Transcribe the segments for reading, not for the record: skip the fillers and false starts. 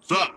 Sir!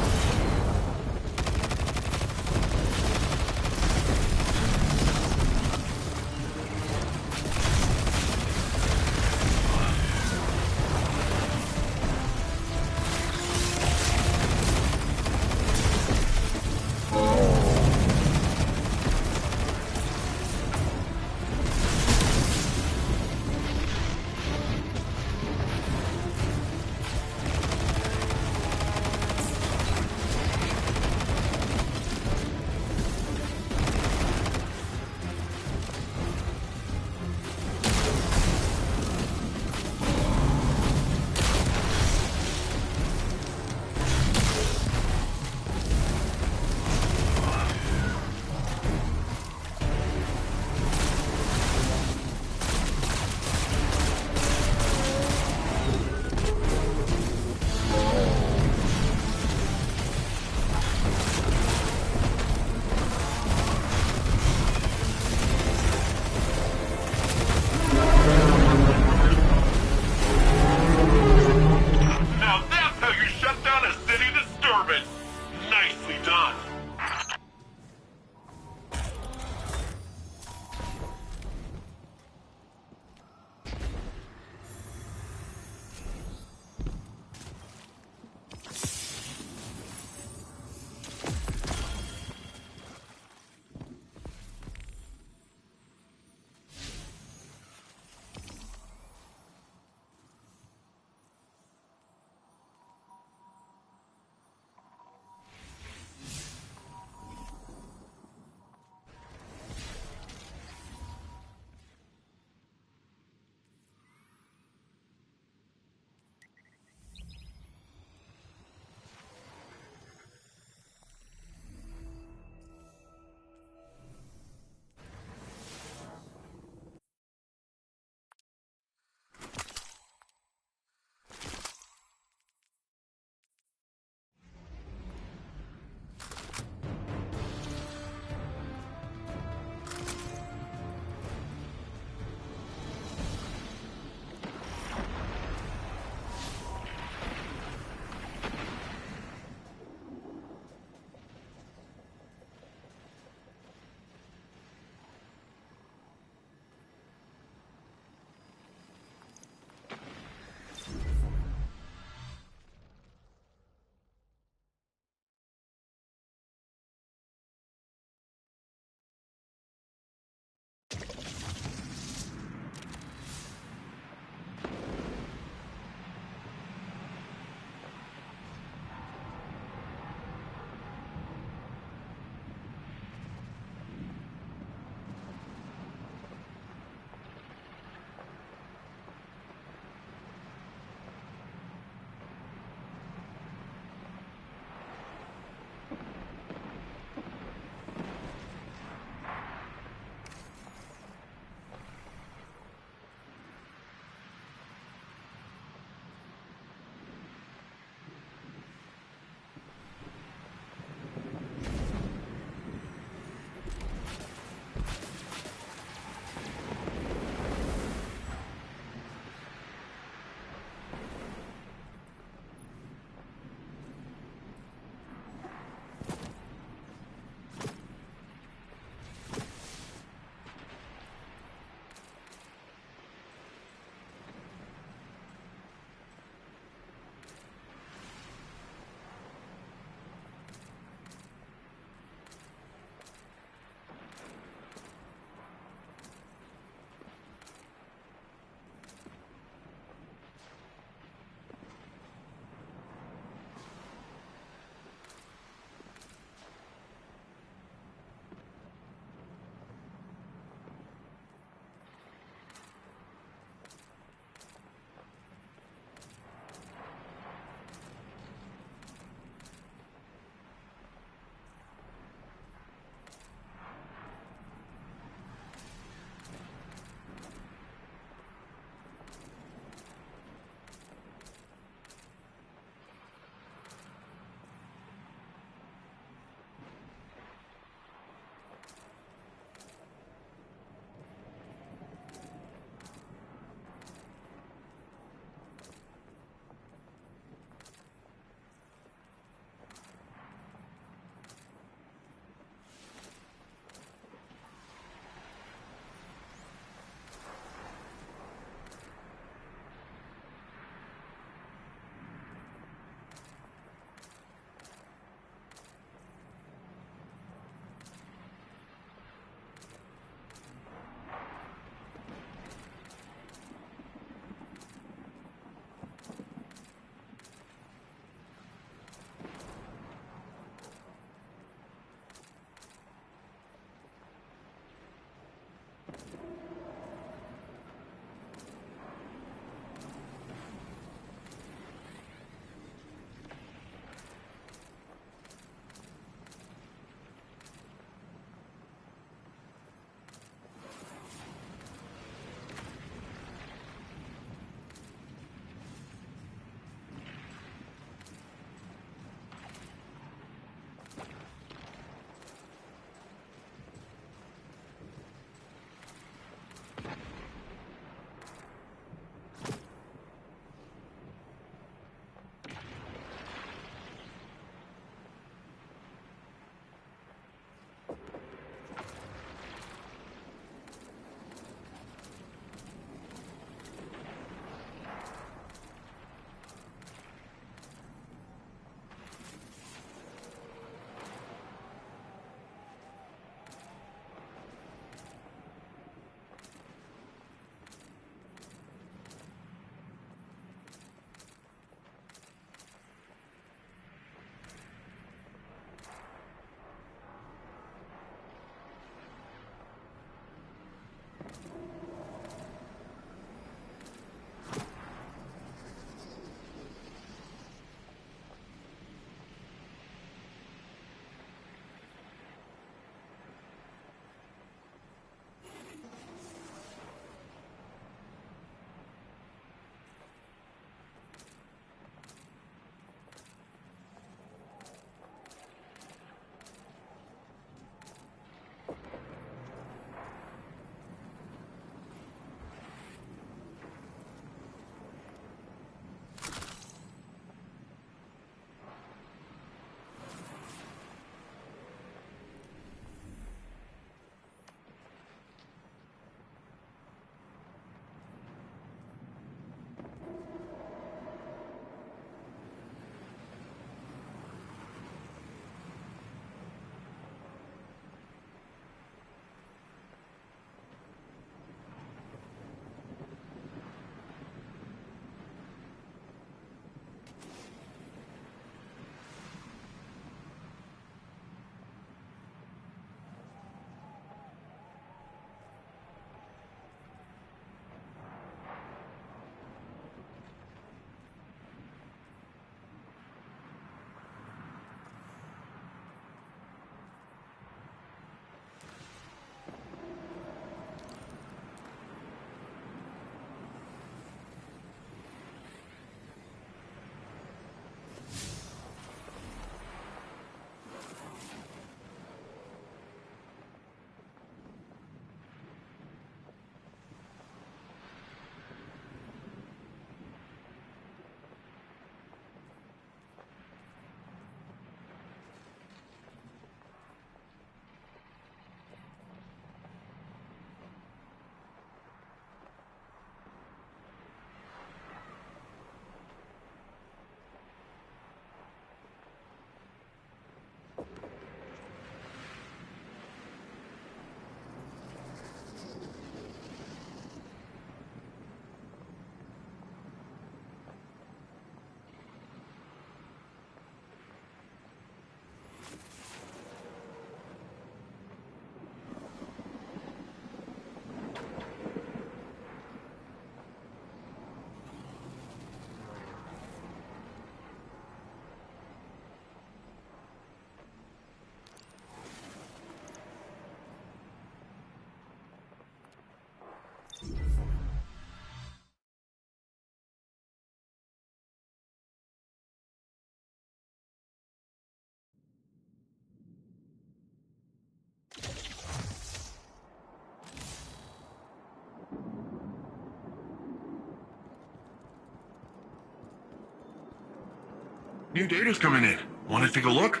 New data's coming in. Want to take a look?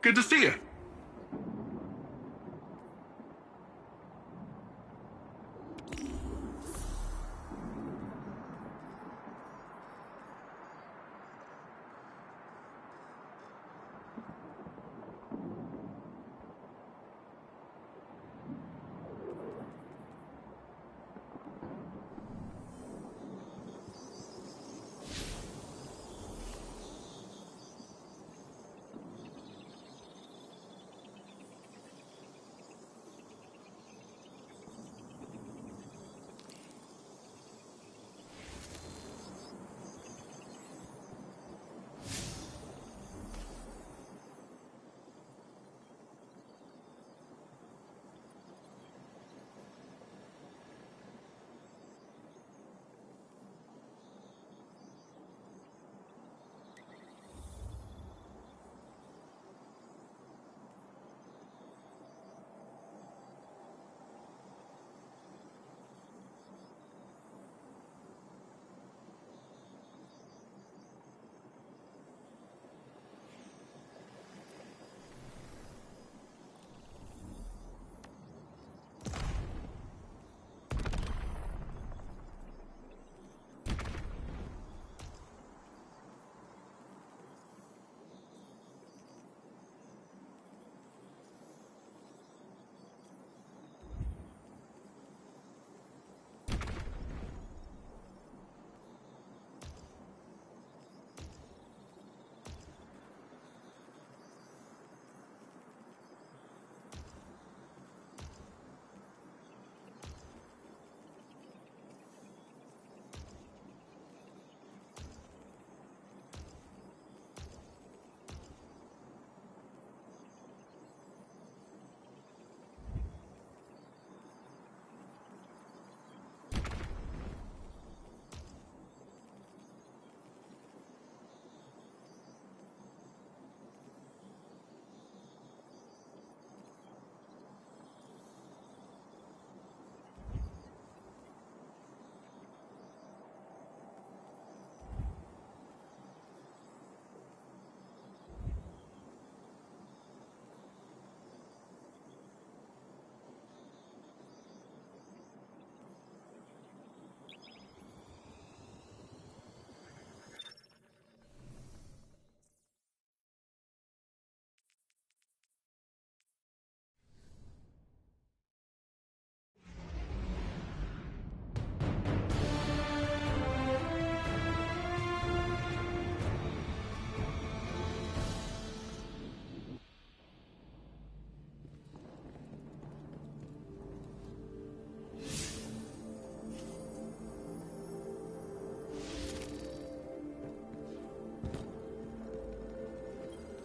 Good to see you.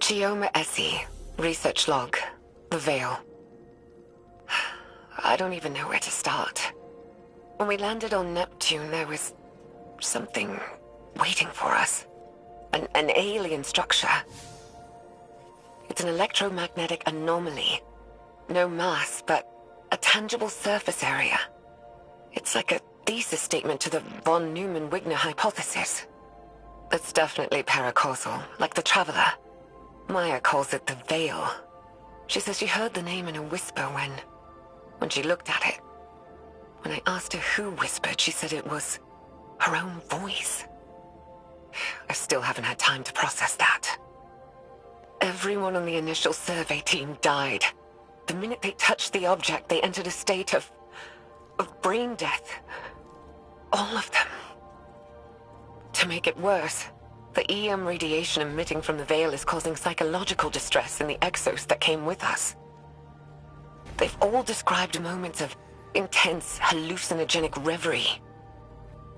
Chioma Essie, research log, the Veil. I don't even know where to start. When we landed on Neptune, there was something waiting for us. An alien structure. It's an electromagnetic anomaly. No mass, but a tangible surface area. It's like a thesis statement to the von Neumann-Wigner hypothesis. It's definitely paracausal, like the Traveler. Maya calls it the Veil. She says she heard the name in a whisper when she looked at it. When I asked her who whispered, she said it was her own voice. I still haven't had time to process that. Everyone on the initial survey team died. The minute they touched the object, they entered a state of brain death. All of them. To make it worse, the EM radiation emitting from the Veil is causing psychological distress in the exos that came with us. They've all described moments of intense, hallucinogenic reverie.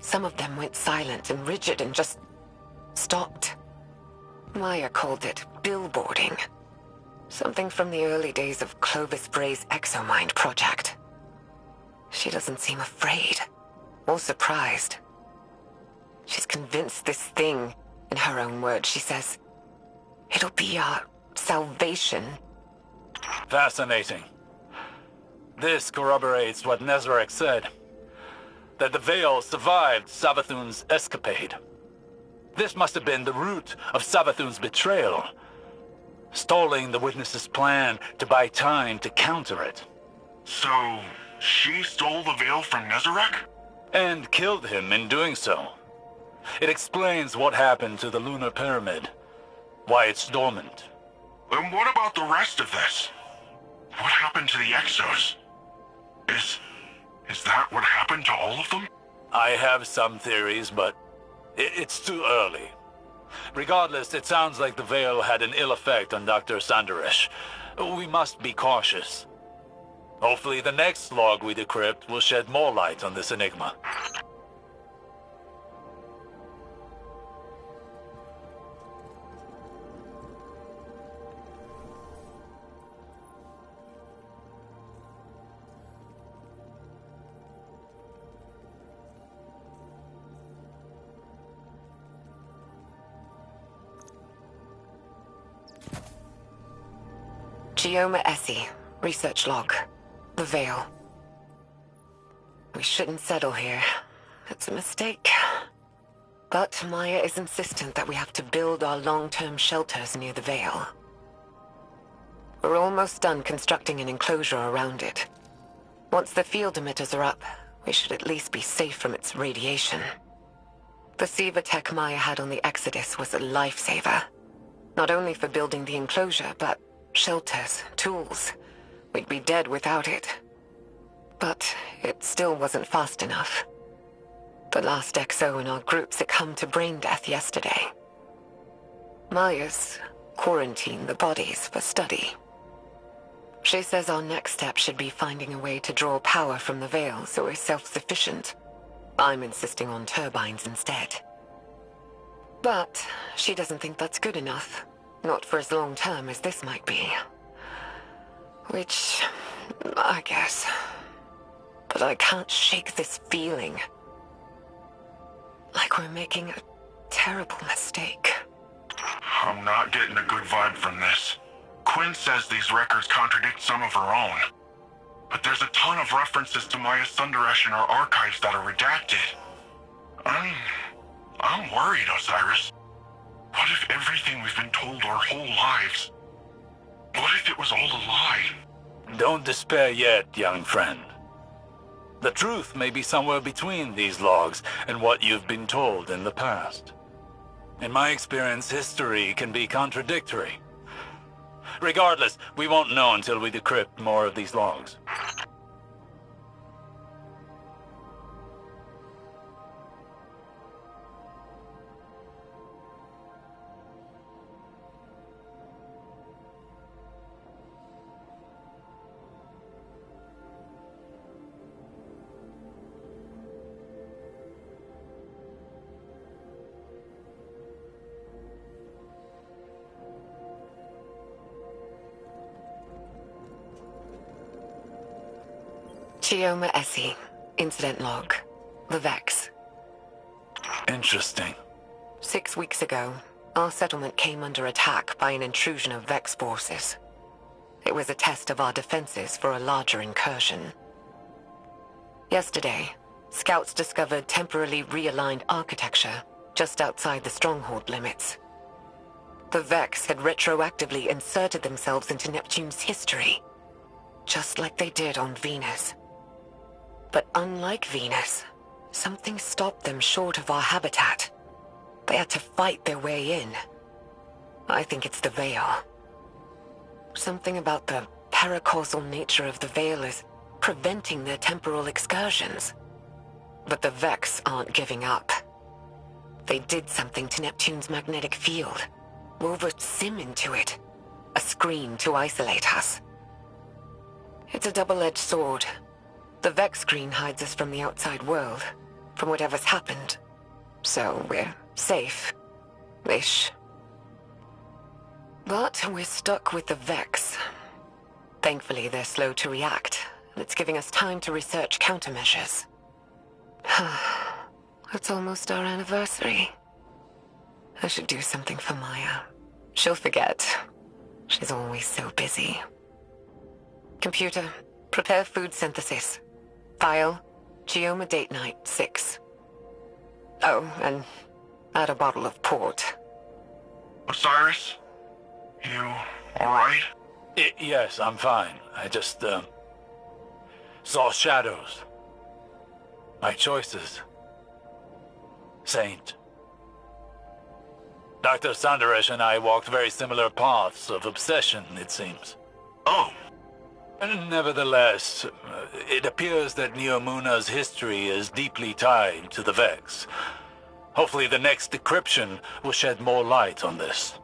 Some of them went silent and rigid and just stopped. Maya called it billboarding. Something from the early days of Clovis Bray's Exomind project. She doesn't seem afraid or surprised. She's convinced this thing, in her own words, she says, it'll be our salvation. Fascinating. This corroborates what Nezarec said, that the Veil survived Savathun's escapade. This must have been the root of Savathun's betrayal, stalling the witness's plan to buy time to counter it. So, she stole the veil from Nezarek? And killed him in doing so. It explains what happened to the lunar pyramid, why it's dormant. And what about the rest of this? What happened to the Exos? Is that what happened to all of them? I have some theories, but it's too early. Regardless, it sounds like the veil had an ill effect on Dr. Sandaresh. We must be cautious. Hopefully the next log we decrypt will shed more light on this enigma. Chioma Essie, research log. The Veil. We shouldn't settle here. It's a mistake. But Maya is insistent that we have to build our long-term shelters near the Veil. We're almost done constructing an enclosure around it. Once the field emitters are up, we should at least be safe from its radiation. The Siva tech Maya had on the Exodus was a lifesaver. Not only for building the enclosure, but shelters, tools. We'd be dead without it. But it still wasn't fast enough. The last XO in our group succumbed to brain death yesterday. Maya's quarantined the bodies for study. She says our next step should be finding a way to draw power from the Veil so we're self-sufficient. I'm insisting on turbines instead. But she doesn't think that's good enough. Not for as long term as this might be. Which, I guess. But I can't shake this feeling. Like we're making a terrible mistake. I'm not getting a good vibe from this. Quinn says these records contradict some of her own. But there's a ton of references to Maya Sundaresh in our archives that are redacted. I'm worried, Osiris. What if everything we've been told our whole lives? What if it was all a lie? Don't despair yet, young friend. The truth may be somewhere between these logs and what you've been told in the past. In my experience, history can be contradictory. Regardless, we won't know until we decrypt more of these logs. Chioma Essie, incident log. The Vex. Interesting. 6 weeks ago, our settlement came under attack by an intrusion of Vex forces. It was a test of our defenses for a larger incursion. Yesterday, scouts discovered temporarily realigned architecture just outside the stronghold limits. The Vex had retroactively inserted themselves into Neptune's history, just like they did on Venus. But unlike Venus, something stopped them short of our habitat. They had to fight their way in. I think it's the Veil. Something about the paracausal nature of the Veil is preventing their temporal excursions. But the Vex aren't giving up. They did something to Neptune's magnetic field. Wove a SIM into it. A screen to isolate us. It's a double-edged sword. The Vex screen hides us from the outside world, from whatever's happened. So we're safe. Ish. But we're stuck with the Vex. Thankfully, they're slow to react, and it's giving us time to research countermeasures. It's almost our anniversary. I should do something for Maya. She'll forget. She's always so busy. Computer, prepare food synthesis. File, Chioma date night 6. Oh, and Add a bottle of port. Osiris? You alright? Yes, I'm fine. I just, saw shadows. My choices. Saint. Dr. Sandaresh and I walked very similar paths of obsession, it seems. Oh, Nevertheless, it appears that Neomuna's history is deeply tied to the Vex. Hopefully the next decryption will shed more light on this.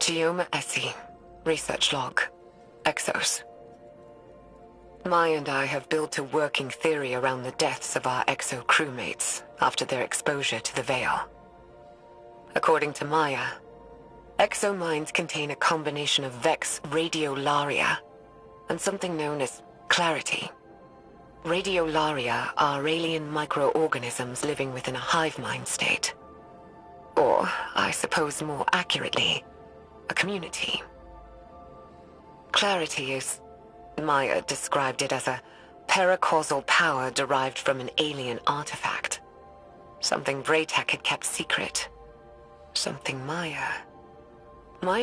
Chioma Essie, research log, Exos. Maya and I have built a working theory around the deaths of our Exo crewmates after their exposure to the Veil. According to Maya, Exo minds contain a combination of Vex radiolaria and something known as clarity. Radiolaria are alien microorganisms living within a hive mind state. Or, I suppose more accurately, a community. Clarity is, Maya described it as a paracausal power derived from an alien artifact. Something Braytech had kept secret. Something Maya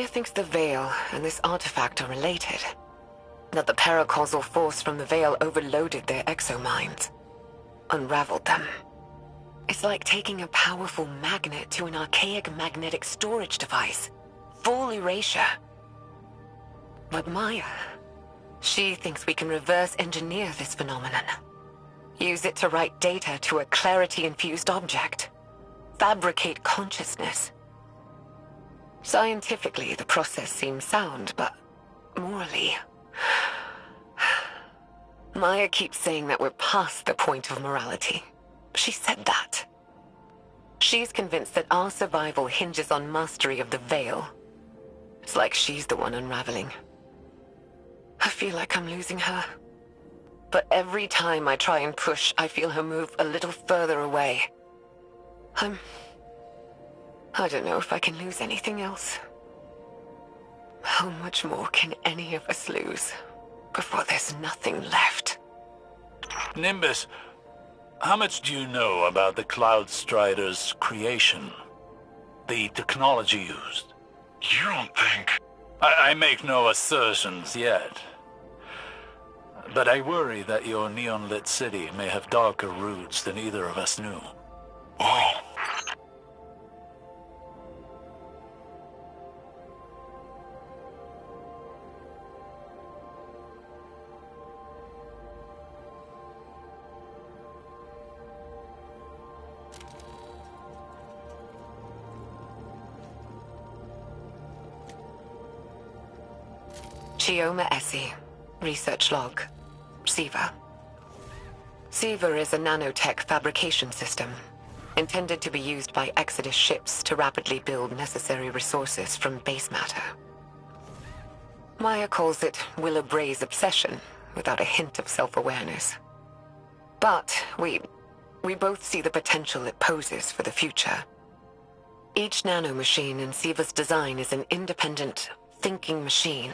thinks the Veil and this artifact are related. That the paracausal force from the Veil overloaded their exominds. Unraveled them. It's like taking a powerful magnet to an archaic magnetic storage device. Full erasure. But Maya, she thinks we can reverse engineer this phenomenon. Use it to write data to a clarity-infused object. Fabricate consciousness. Scientifically, the process seems sound, but morally... Maya keeps saying that we're past the point of morality. She said that. She's convinced that our survival hinges on mastery of the Veil. It's like she's the one unraveling. I feel like I'm losing her. But every time I try and push, I feel her move a little further away. I don't know if I can lose anything else. How much more can any of us lose before there's nothing left? Nimbus, how much do you know about the Cloud Strider's creation? The technology used? you don't think... I make no assertions yet. But I worry that your neon-lit city may have darker roots than either of us knew. Oh. Chioma Essie, research log, SIVA. SIVA is a nanotech fabrication system, intended to be used by Exodus ships to rapidly build necessary resources from base matter. Maya calls it Willa Bray's obsession, without a hint of self-awareness. But we both see the potential it poses for the future. Each nanomachine in SIVA's design is an independent, thinking machine,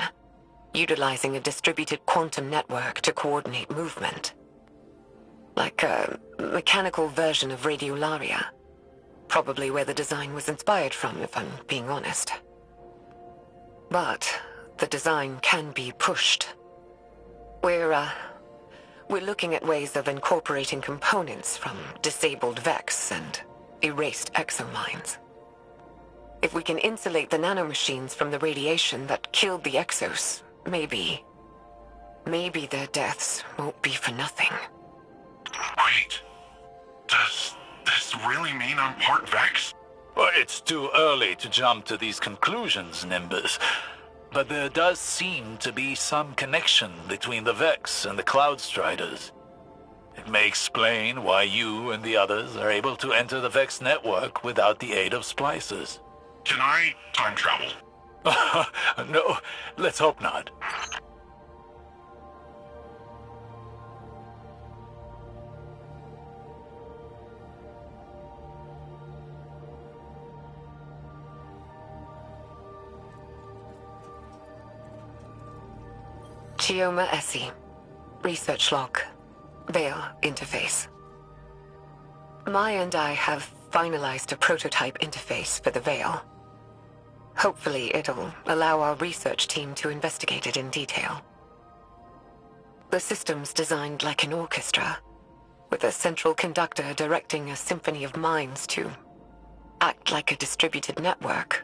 utilizing a distributed quantum network to coordinate movement. Like a mechanical version of Radiolaria. Probably where the design was inspired from, if I'm being honest. But the design can be pushed. We're We're looking at ways of incorporating components from disabled Vex and erased exomines. If we can insulate the nanomachines from the radiation that killed the Exos, maybe their deaths won't be for nothing. Wait, does this really mean I'm part Vex? Well, it's too early to jump to these conclusions, Nimbus. But there does seem to be some connection between the Vex and the Cloud Striders. It may explain why you and the others are able to enter the Vex network without the aid of splicers. Can I time travel? No, let's hope not. Chioma Essie. Research log. Veil interface. Maya and I have finalized a prototype interface for the Veil. Hopefully it'll allow our research team to investigate it in detail. The system's designed like an orchestra, with a central conductor directing a symphony of minds to act like a distributed network.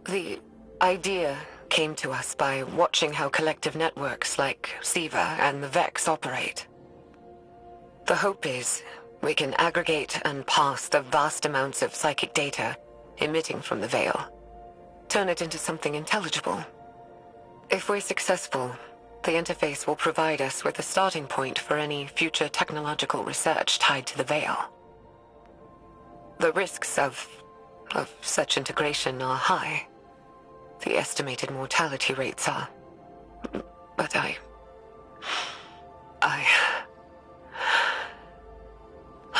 The idea came to us by watching how collective networks like SIVA and the Vex operate. The hope is we can aggregate and parse the vast amounts of psychic data emitting from the Veil, turn it into something intelligible. If we're successful, the interface will provide us with a starting point for any future technological research tied to the Veil. The risks of such integration are high. The estimated mortality rates are... But I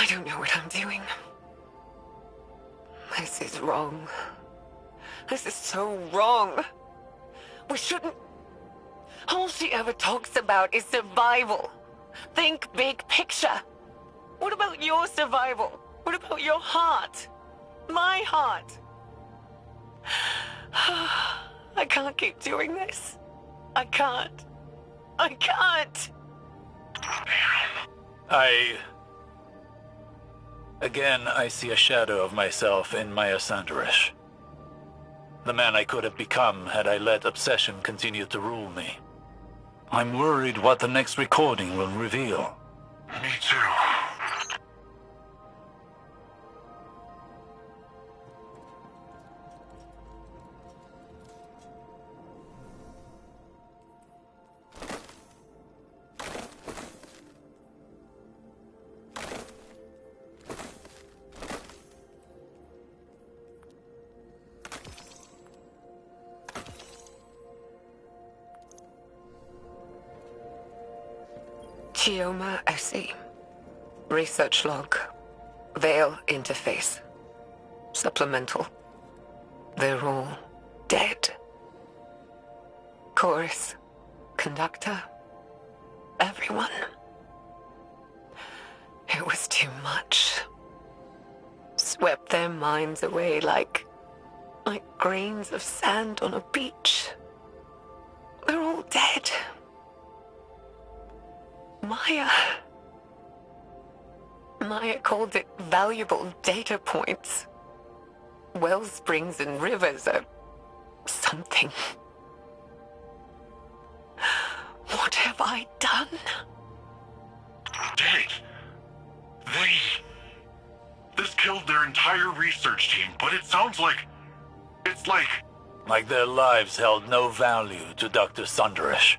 don't know what I'm doing. This is wrong. This is so wrong. We shouldn't... All she ever talks about is survival. Think big picture. What about your survival? What about your heart? My heart? I can't keep doing this. I can't. Again, I see a shadow of myself in Maya Sandarish. The man I could have become had I let obsession continue to rule me. I'm worried what the next recording will reveal. Me too. Chioma Essie. Research log. Veil interface. Supplemental. They're all dead. Chorus. Conductor. Everyone. It was too much. Swept their minds away like grains of sand on a beach. They're all dead. Maya called it valuable data points. Wellsprings and rivers are something. What have I done? This killed their entire research team, but it sounds like... It's like... Like their lives held no value to Dr. Sandarish.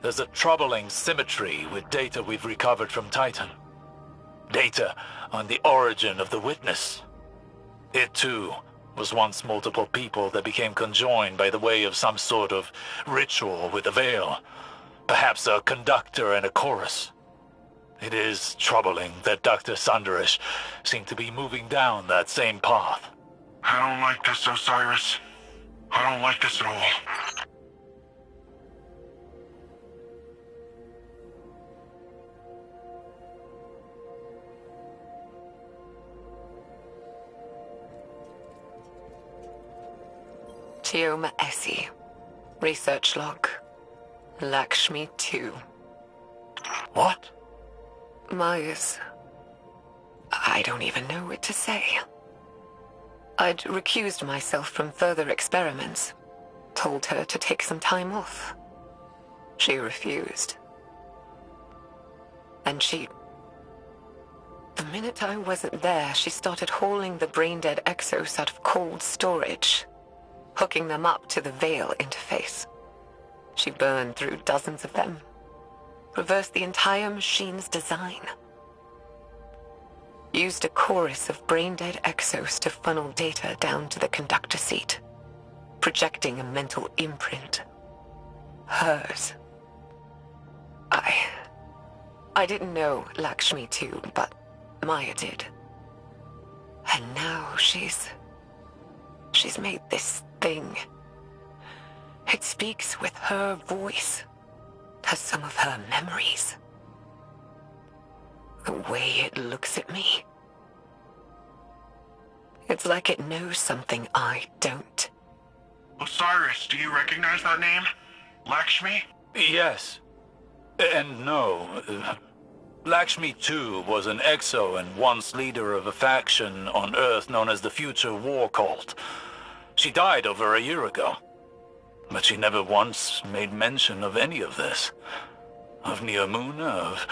There's a troubling symmetry with data we've recovered from Titan. Data on the origin of the Witness. It, too, was once multiple people that became conjoined by the way of some sort of ritual with the Veil. Perhaps a conductor and a chorus. It is troubling that Dr. Sandarish seemed to be moving down that same path. I don't like this, Osiris. I don't like this at all. Chioma Essie. Research log. Lakshmi too. What? Maya's... I don't even know what to say. I'd recused myself from further experiments. Told her to take some time off. She refused. And the minute I wasn't there, she started hauling the brain-dead Exos out of cold storage, hooking them up to the Veil interface. She burned through dozens of them, reversed the entire machine's design. Used a chorus of brain-dead Exos to funnel data down to the conductor seat, projecting a mental imprint. Hers. I didn't know Lakshmi too, but Maya did. And now she's made this thing. It speaks with her voice, has some of her memories. The way it looks at me. It's like it knows something I don't. Osiris, do you recognize that name? Lakshmi? Yes. And no. Lakshmi too was an Exo and once leader of a faction on Earth known as the Future War Cult. She died over a year ago. But she never once made mention of any of this. Of Neomuna, of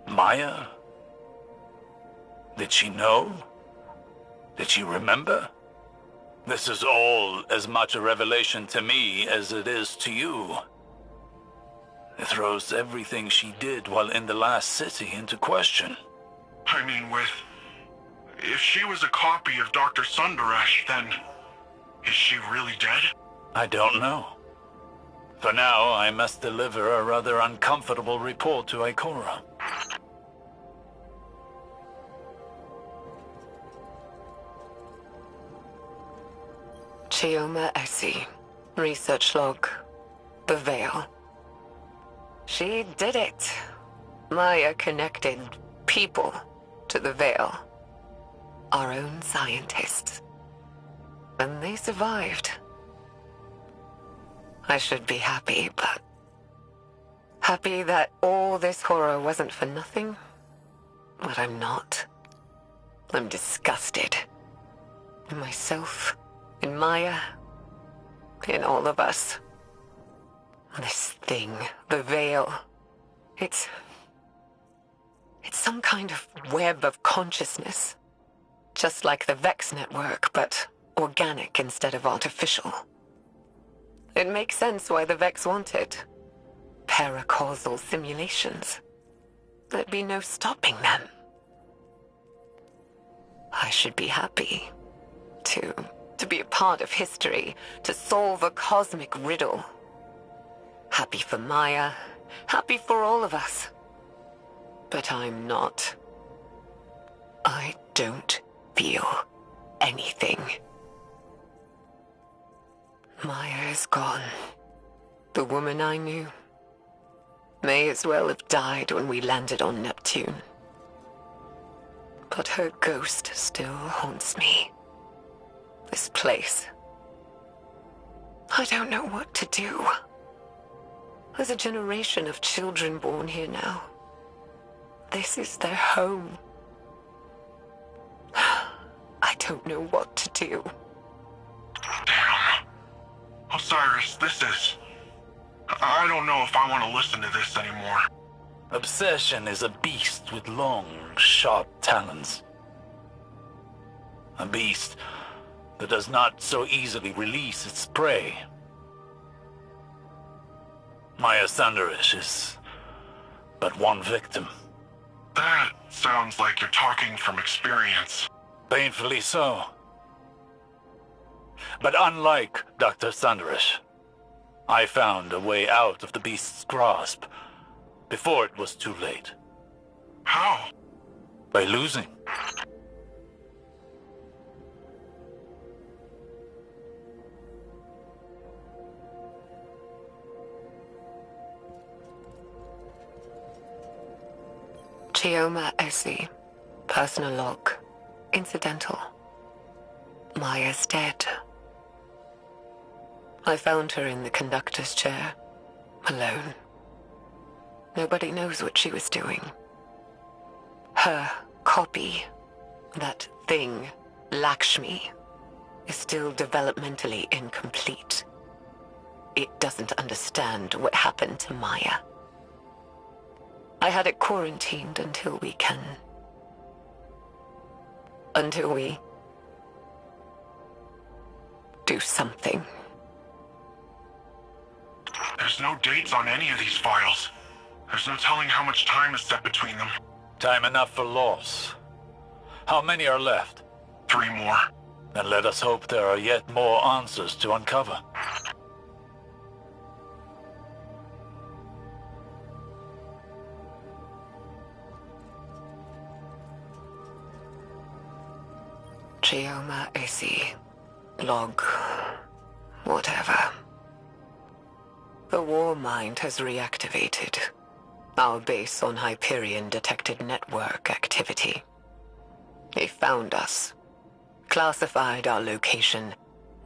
Maya. Did she know? Did she remember? This is all as much a revelation to me as it is to you. It throws everything she did while in the last city into question. I mean, if she was a copy of Dr. Sundaresh, then is she really dead? I don't know. For now, I must deliver a rather uncomfortable report to Ikora. Chioma Essie, research log, the Veil. She did it. Maya connected people to the Veil. Our own scientists. And they survived. I should be happy, but... happy that all this horror wasn't for nothing? But I'm not. I'm disgusted. In myself, in Maya, in all of us. This thing, the Veil, it's some kind of web of consciousness. Just like the Vex network, but organic instead of artificial. It makes sense why the Vex want it. Paracausal simulations. There'd be no stopping them. I should be happy to be a part of history, to solve a cosmic riddle. Happy for Maya, happy for all of us. But I'm not. I don't feel anything. Maya is gone. The woman I knew may as well have died when we landed on Neptune. But her ghost still haunts me. This place. I don't know what to do. There's a generation of children born here now. This is their home. I don't know what to do. Damn. Osiris, I don't know if I want to listen to this anymore. Obsession is a beast with long, sharp talons. A beast that does not so easily release its prey. Maya Sundaresh is but one victim. That sounds like you're talking from experience. Painfully so. But unlike Dr. Sundaresh, I found a way out of the beast's grasp before it was too late. How? By losing. Chioma Essie, personal log, incidental. Maya's dead. I found her in the conductor's chair, alone. Nobody knows what she was doing. Her copy, that thing, Lakshmi, is still developmentally incomplete. It doesn't understand what happened to Maya. I had it quarantined until we do something. There's no dates on any of these files. There's no telling how much time is set between them. Time enough for loss. How many are left? 3 more. Then let us hope there are yet more answers to uncover. Chioma AC. Log. Whatever. The War Mind has reactivated. Our base on Hyperion detected network activity. They found us. Classified our location,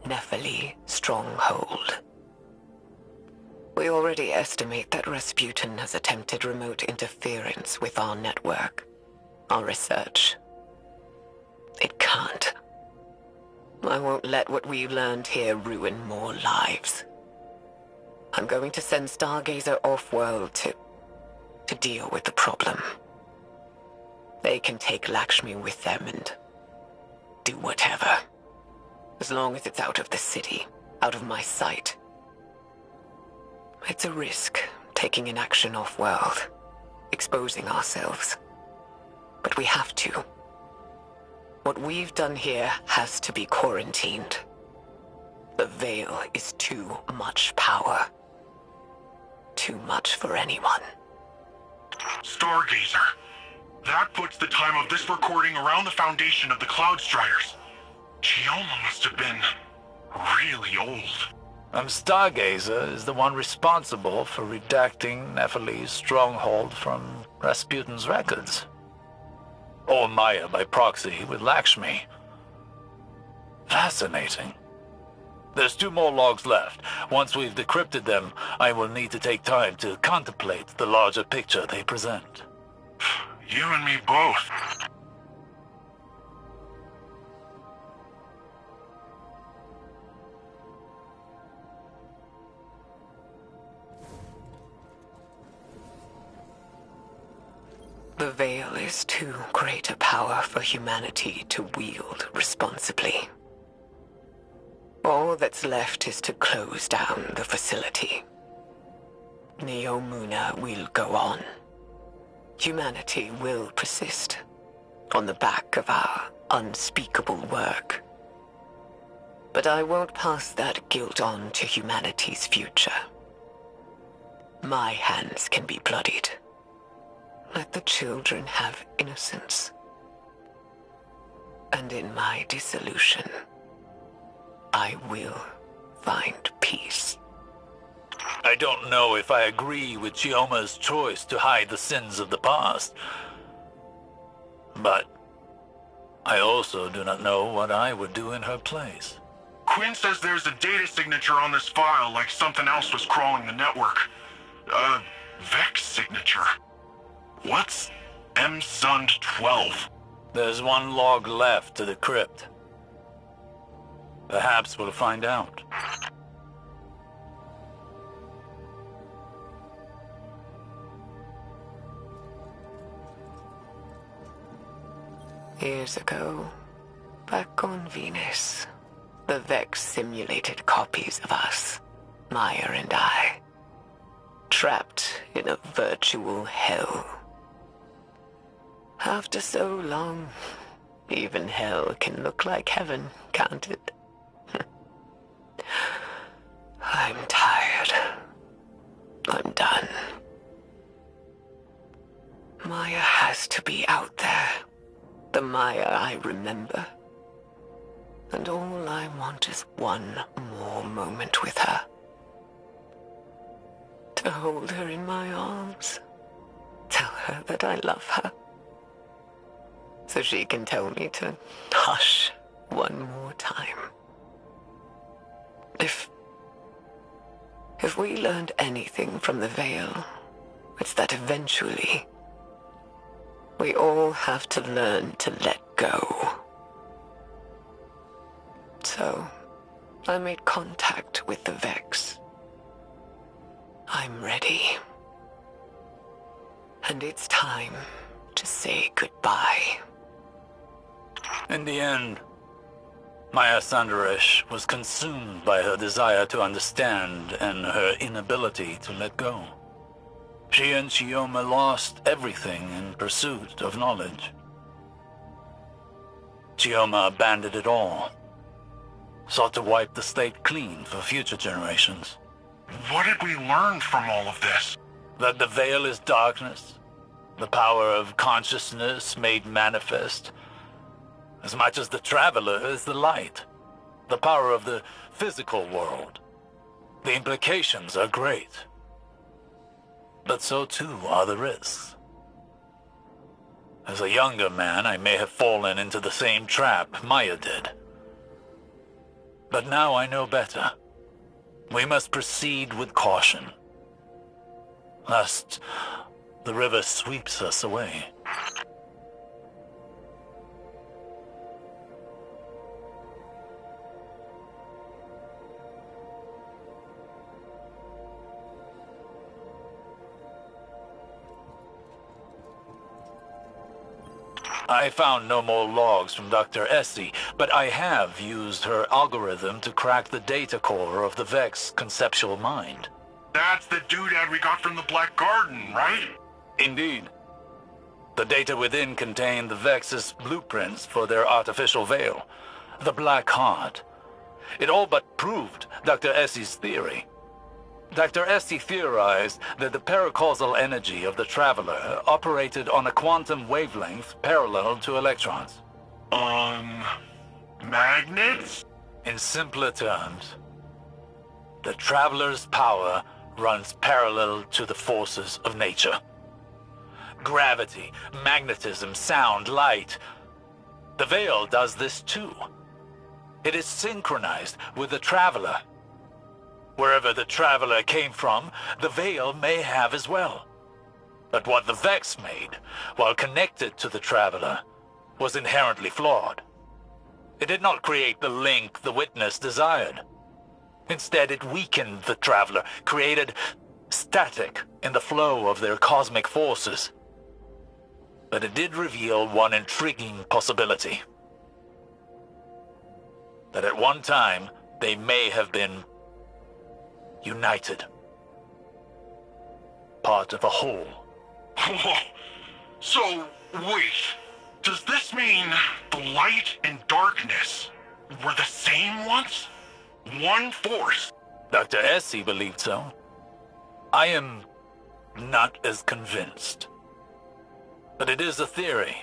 Nephili Stronghold. We already estimate that Rasputin has attempted remote interference with our network, our research. It can't. I won't let what we've learned here ruin more lives. I'm going to send Stargazer off-world to deal with the problem. They can take Lakshmi with them and do whatever. As long as it's out of the city, out of my sight. It's a risk, taking an action off-world, exposing ourselves. But we have to. What we've done here has to be quarantined. The Veil is too much power. Too much for anyone. Stargazer. That puts the time of this recording around the foundation of the Cloud Striders. Chioma must have been really old. Stargazer is the one responsible for redacting Nephili's stronghold from Rasputin's records. Or Maya by proxy with Lakshmi. Fascinating. There's 2 more logs left. Once we've decrypted them, I will need to take time to contemplate the larger picture they present. You and me both. The Veil is too great a power for humanity to wield responsibly. All that's left is to close down the facility. Neomuna will go on. Humanity will persist, on the back of our unspeakable work. But I won't pass that guilt on to humanity's future. My hands can be bloodied. Let the children have innocence. And in my dissolution, I will find peace. I don't know if I agree with Chioma's choice to hide the sins of the past. But I also do not know what I would do in her place. Quinn says there's a data signature on this file, like something else was crawling the network. Vex signature. What's MSund 12? There's 1 log left to decrypt. Perhaps we'll find out. Years ago, back on Venus, the Vex simulated copies of us, Maya and I, trapped in a virtual hell. After so long, even hell can look like heaven, can't it? I'm tired. I'm done. Maya has to be out there. The Maya I remember. And all I want is one more moment with her. To hold her in my arms. Tell her that I love her. So she can tell me to hush If we learned anything from the Veil, it's that eventually, we all have to learn to let go. So, I made contact with the Vex. I'm ready. And it's time to say goodbye. In the end, Maya Sandaresh was consumed by her desire to understand and her inability to let go. She and Chioma lost everything in pursuit of knowledge. Chioma abandoned it all, sought to wipe the state clean for future generations. What did we learn from all of this? That the Veil is darkness, the power of consciousness made manifest, as much as the Traveler is the light, the power of the physical world. The implications are great, but so too are the risks. As a younger man, I may have fallen into the same trap Maya did. But now I know better. We must proceed with caution, lest the river sweeps us away. I found no more logs from Dr. Essie, but I have used her algorithm to crack the data core of the Vex conceptual mind. That's the doodad we got from the Black Garden, right? Indeed. The data within contained the Vex's blueprints for their artificial veil, the Black Heart. It all but proved Dr. Essie's theory. Dr. Essie theorized that the paracausal energy of the Traveler operated on a quantum wavelength parallel to electrons. Magnets? In simpler terms, the Traveler's power runs parallel to the forces of nature. Gravity, magnetism, sound, light. The Veil does this too. It is synchronized with the Traveler. Wherever the Traveler came from, the Veil may have as well. But what the Vex made, while connected to the Traveler, was inherently flawed. It did not create the link the Witness desired. Instead, it weakened the Traveler, created static in the flow of their cosmic forces. But it did reveal one intriguing possibility. That at one time, they may have been united. Part of a whole. So, wait. Does this mean the light and darkness were the same once? One force? Dr. Essie believed so. I am not as convinced. But it is a theory.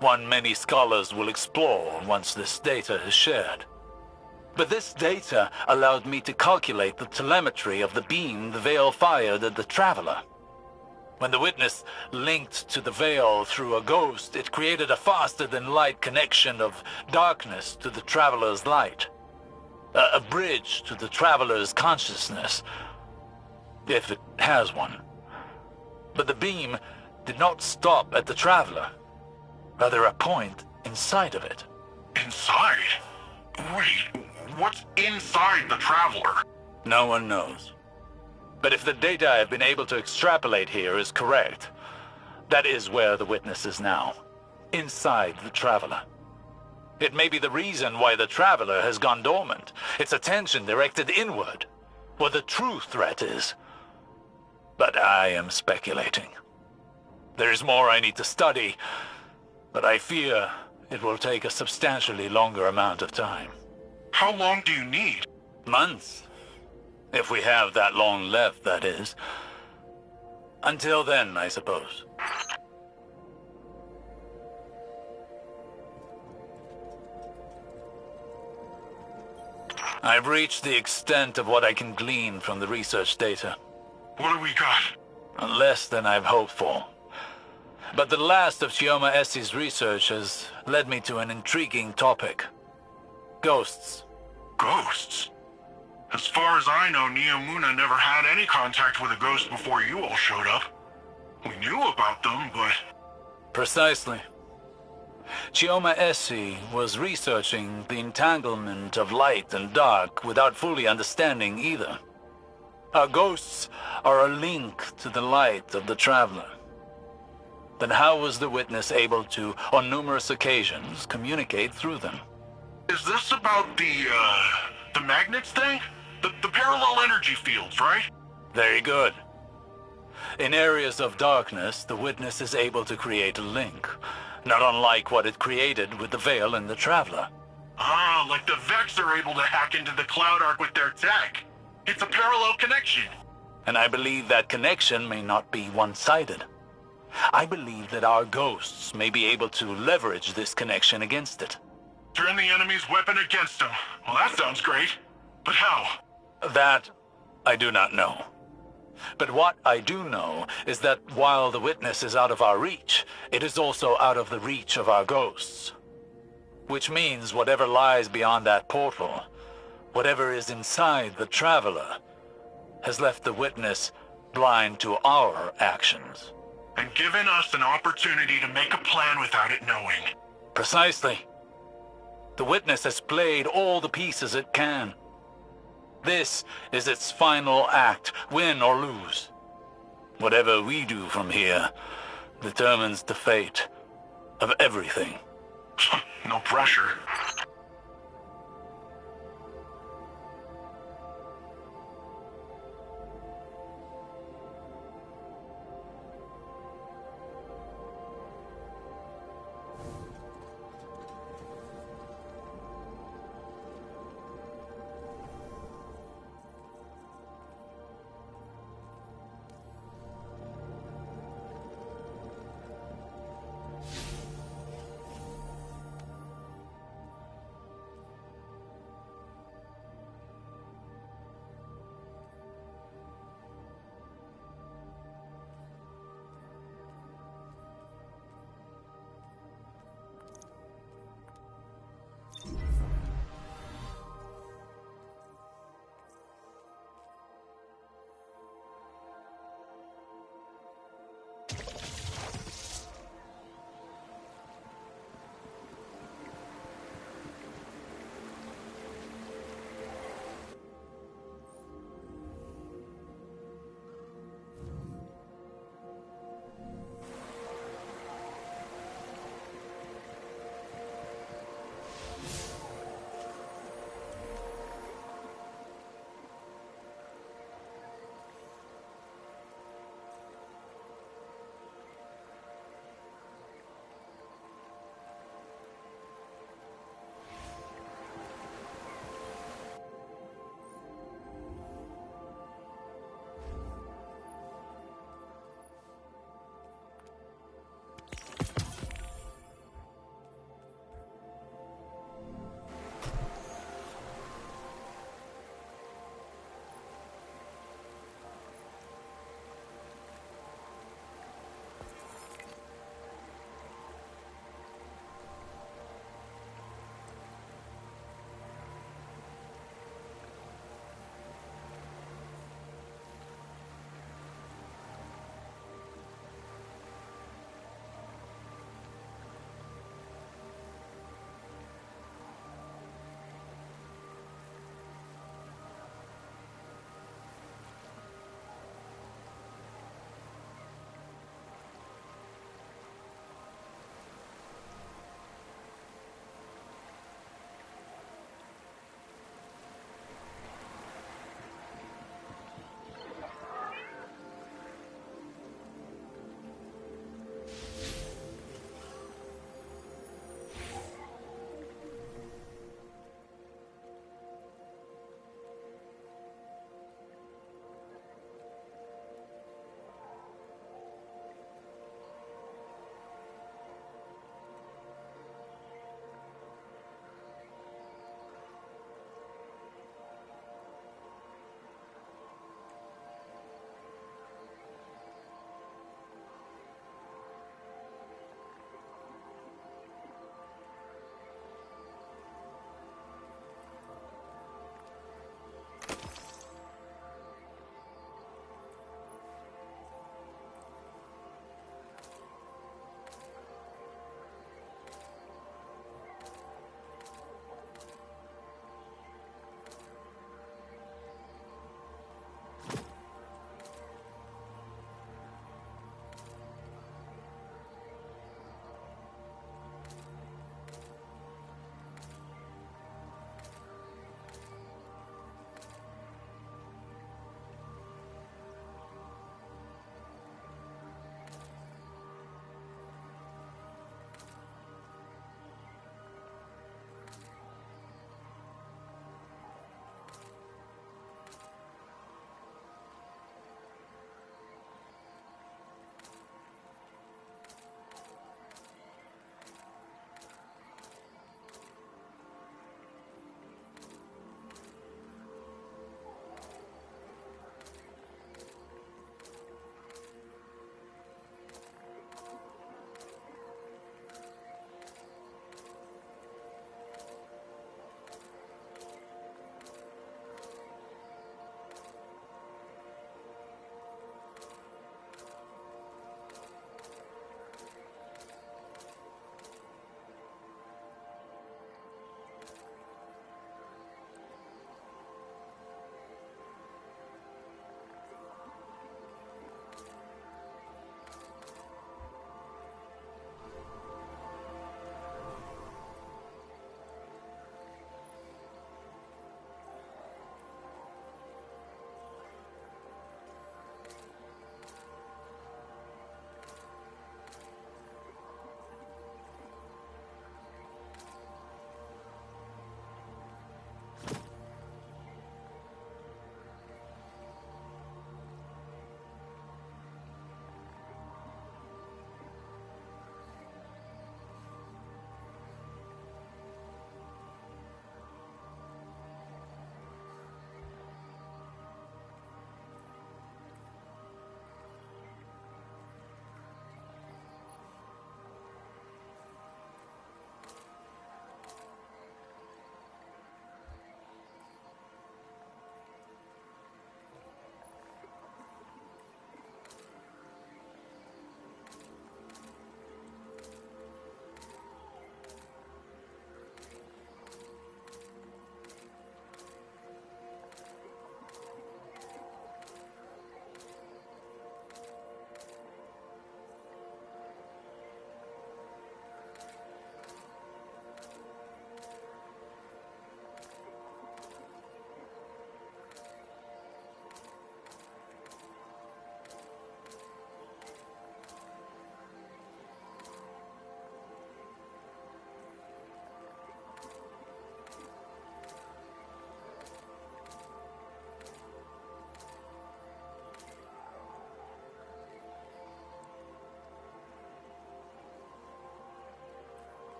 One many scholars will explore once this data is shared. But this data allowed me to calculate the telemetry of the beam the Veil fired at the Traveler. When the Witness linked to the Veil through a ghost, it created a faster-than-light connection of darkness to the Traveler's light. A bridge to the Traveler's consciousness, if it has one. But the beam did not stop at the Traveler, rather a point inside of it. Inside? Wait, what's inside the Traveler? No one knows. But if the data I've been able to extrapolate here is correct, that is where the Witness is now, inside the Traveler. It may be the reason why the Traveler has gone dormant, its attention directed inward, where the true threat is. But I am speculating. There is more I need to study, but I fear it will take a substantially longer amount of time. How long do you need? Months. If we have that long left, that is. Until then, I suppose. I've reached the extent of what I can glean from the research data. What do we got? Less than I've hoped for. But the last of Chioma Essie's research has led me to an intriguing topic. Ghosts. Ghosts? As far as I know, Neomuna never had any contact with a ghost before you all showed up. We knew about them, but... Precisely. Chioma Essie was researching the entanglement of light and dark without fully understanding either. Our ghosts are a link to the light of the Traveler. Then how was the witness able to, on numerous occasions, communicate through them? Is this about the magnets thing? The parallel energy fields, right? Very good. In areas of darkness, the witness is able to create a link, not unlike what it created with the Veil and the Traveler. Ah, like the Vex are able to hack into the Cloud Ark with their tech. It's a parallel connection. And I believe that connection may not be one-sided. I believe that our ghosts may be able to leverage this connection against it. Turn the enemy's weapon against them. Well, that sounds great. But how? That I do not know. But what I do know is that while the witness is out of our reach, it is also out of the reach of our ghosts. Which means whatever lies beyond that portal, whatever is inside the Traveler, has left the witness blind to our actions. And given us an opportunity to make a plan without it knowing. Precisely. The witness has played all the pieces it can. This is its final act, win or lose. Whatever we do from here determines the fate of everything. No pressure.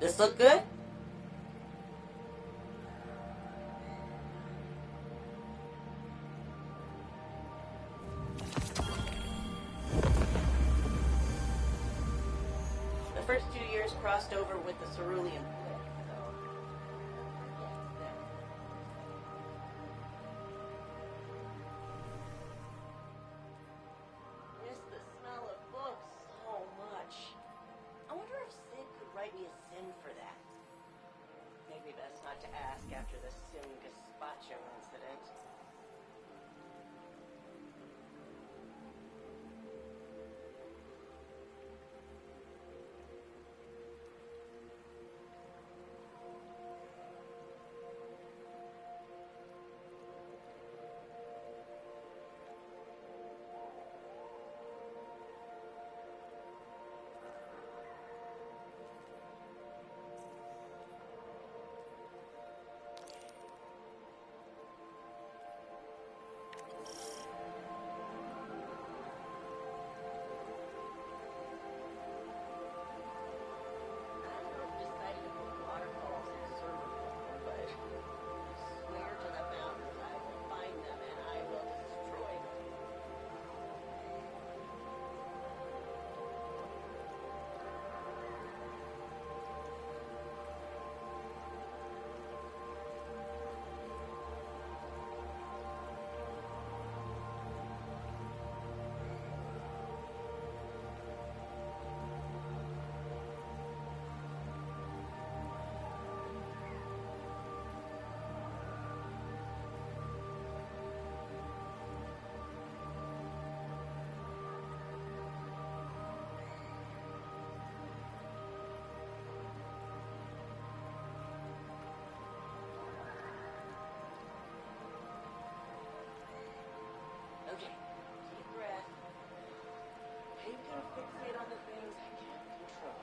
This look good? The first 2 years crossed over with the Cerulean Plague, so... Miss the smell of books so much. I wonder if Sid could write me a sin for that. Maybe best not to ask after the Sim Gazpacho incident. Okay, deep breath. I'm gonna fixate on the things I can't control.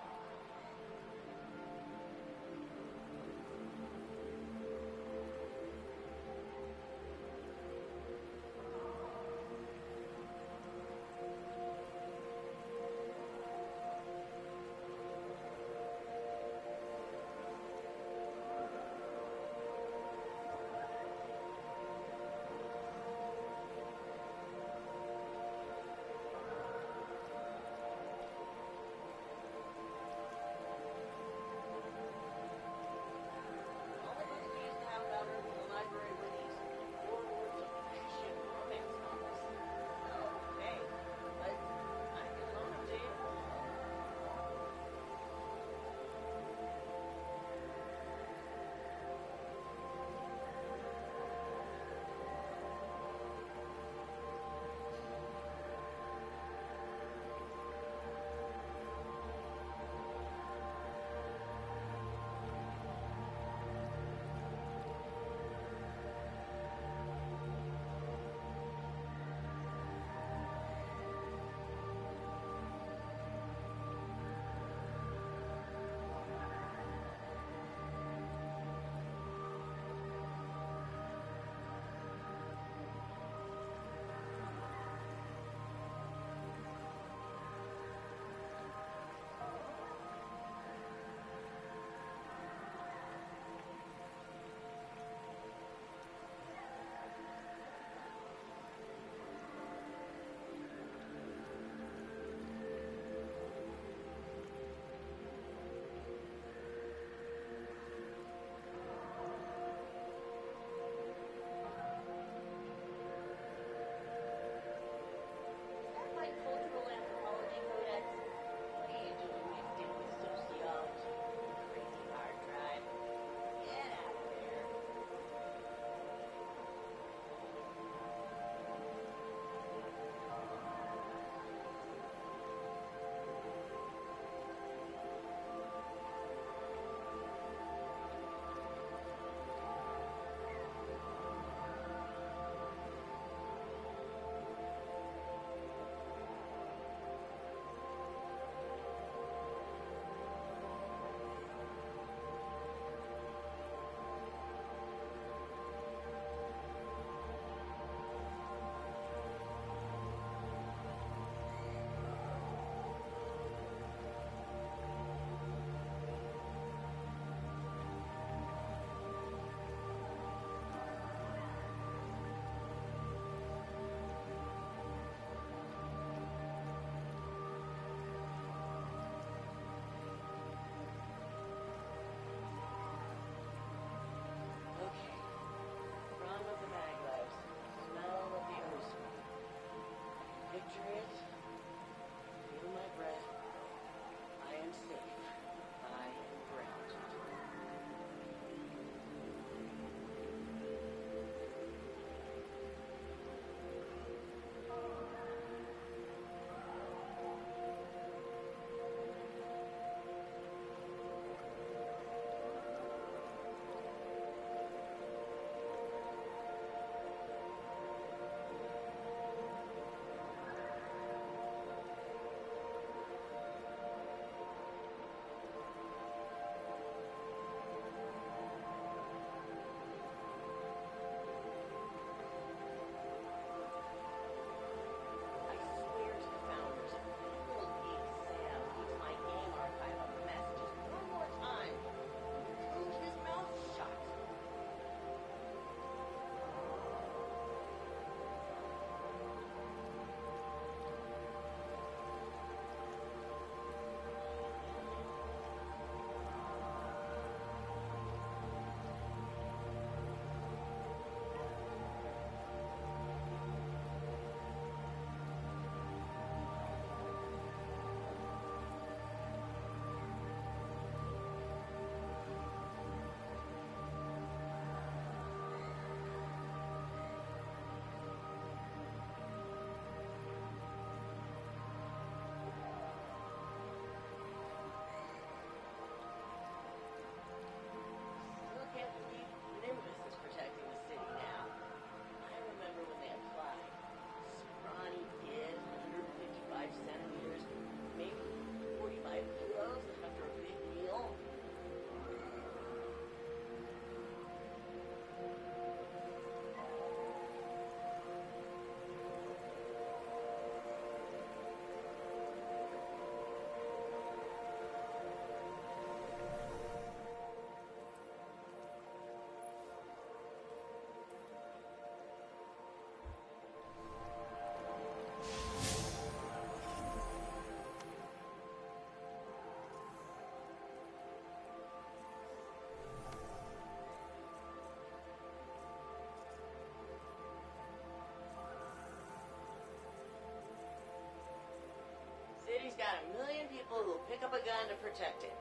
trying to protect it.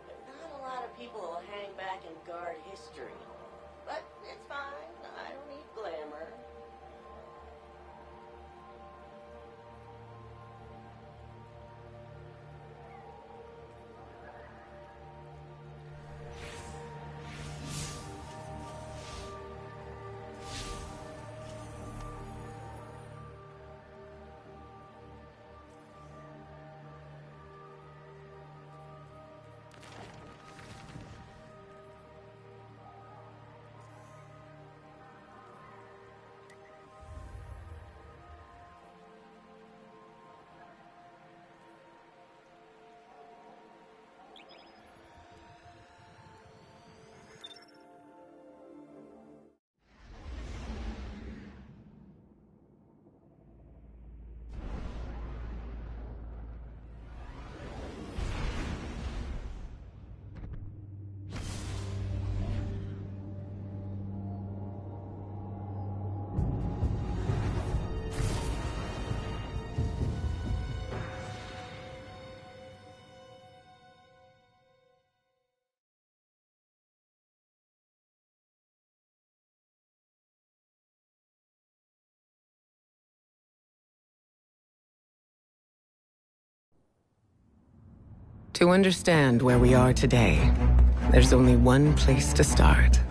But not a lot of people will hang back and guard history. But it's fine. I don't need glamour. To understand where we are today, there's only one place to start.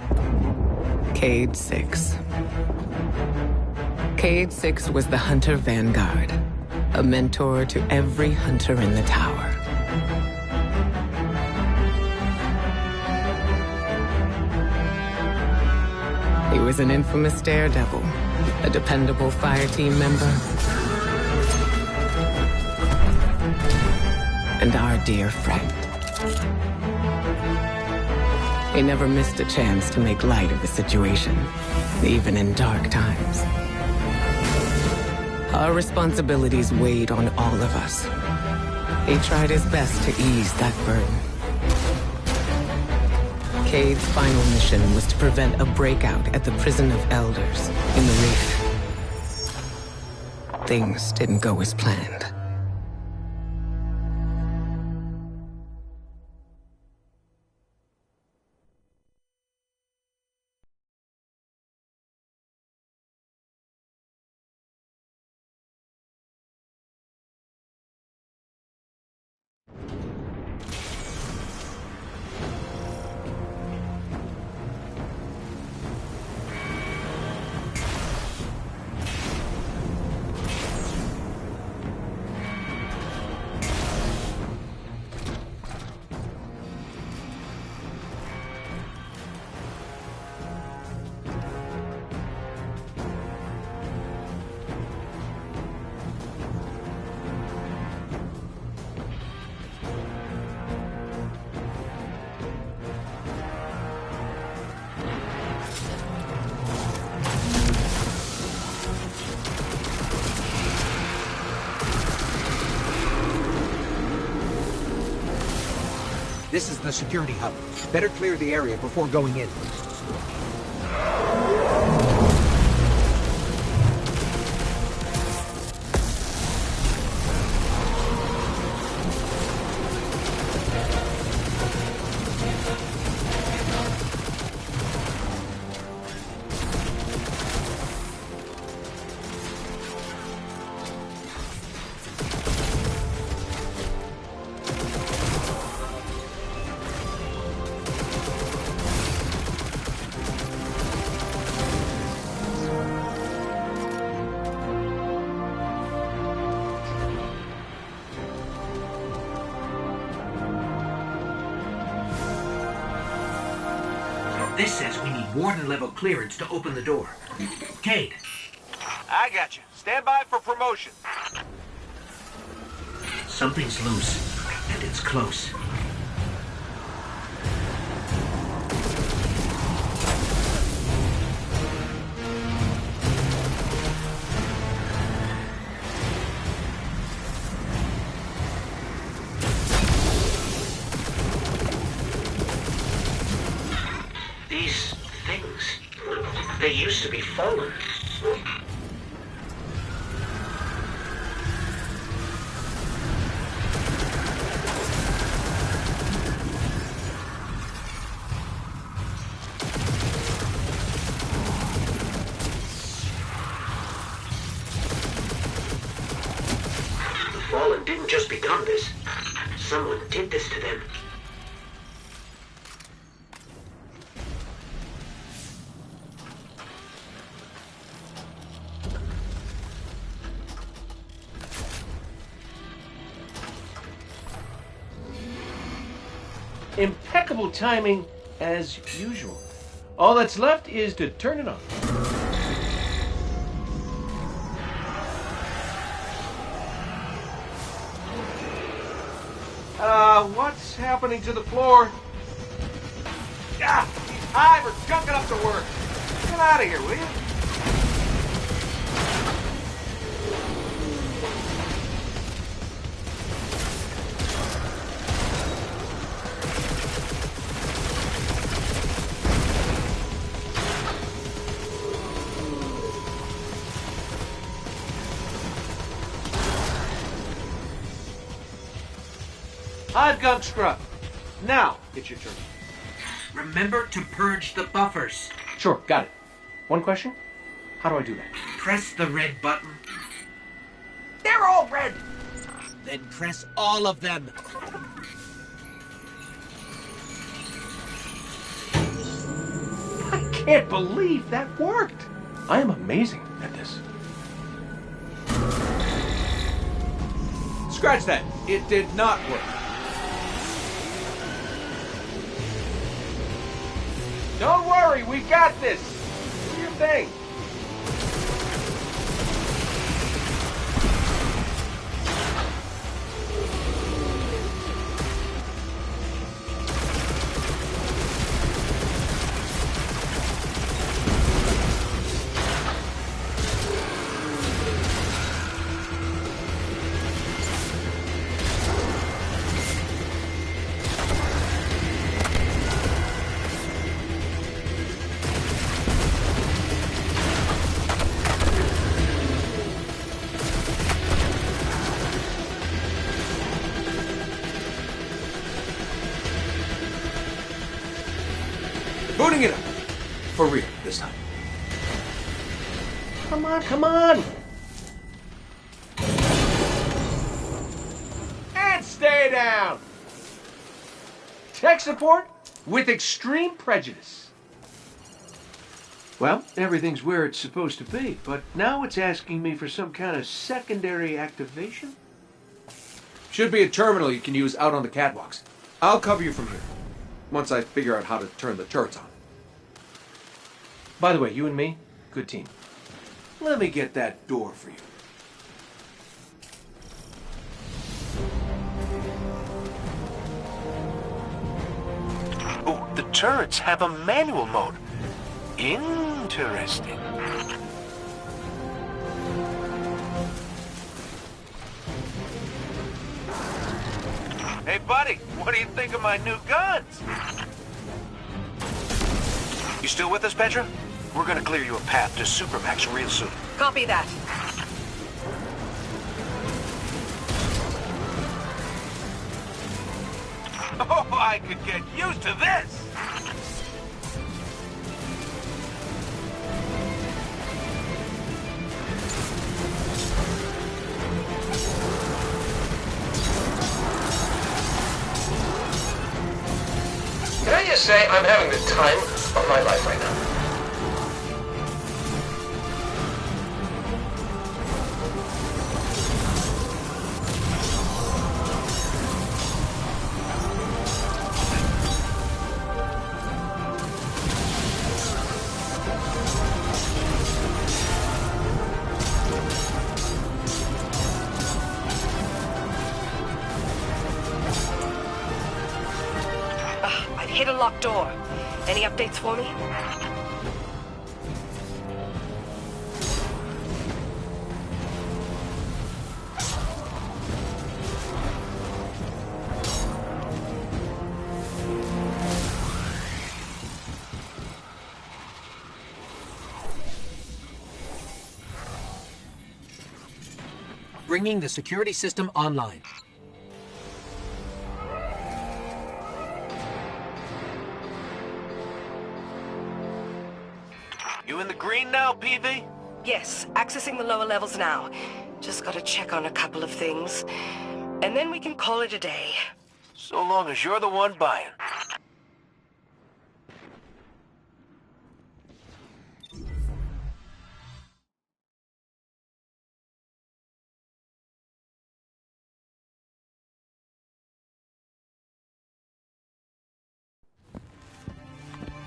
Cayde 6. Cayde 6 was the Hunter Vanguard, a mentor to every hunter in the tower. He was an infamous daredevil, a dependable fire team member, and our dear friend. He never missed a chance to make light of the situation, even in dark times. Our responsibilities weighed on all of us. He tried his best to ease that burden. Cayde's final mission was to prevent a breakout at the Prison of Elders in the Reef. Things didn't go as planned. This is the security hub. Better clear the area before going in. This says we need warden-level clearance to open the door. Cayde. I got you. Stand by for promotion. Something's loose, and it's close. These things, they used to be fallen. Fallen didn't just become this. Someone did this to them. Impeccable timing, as usual. All that's left is to turn it on. What's happening to the floor? Ah, these hive are junking up the work. Get out of here, will you? Hive gum scrub. Now, it's your turn. Remember to purge the buffers. Sure, got it. One question? How do I do that? Press the red button. They're all red. Then press all of them. I can't believe that worked. I am amazing at this. Scratch that. It did not work. Don't worry, we got this. Do your thing. Booting it up. For real, this time. Come on, come on. And stay down. Tech support with extreme prejudice. Well, everything's where it's supposed to be, but now it's asking me for some kind of secondary activation? Should be a terminal you can use out on the catwalks. I'll cover you from here. Once I figure out how to turn the turrets on. By the way, you and me, good team. Let me get that door for you. Oh, the turrets have a manual mode. Interesting. Hey, buddy, what do you think of my new guns? You still with us, Petra? We're gonna clear you a path to Supermax real soon. Copy that. Oh, I could get used to this! Can I just say I'm having the time of my life right now? I've hit a locked door. Any updates for me? Bringing the security system online. You in the green now, PV? Yes, accessing the lower levels now. Just gotta check on a couple of things, and then we can call it a day. So long as you're the one buying.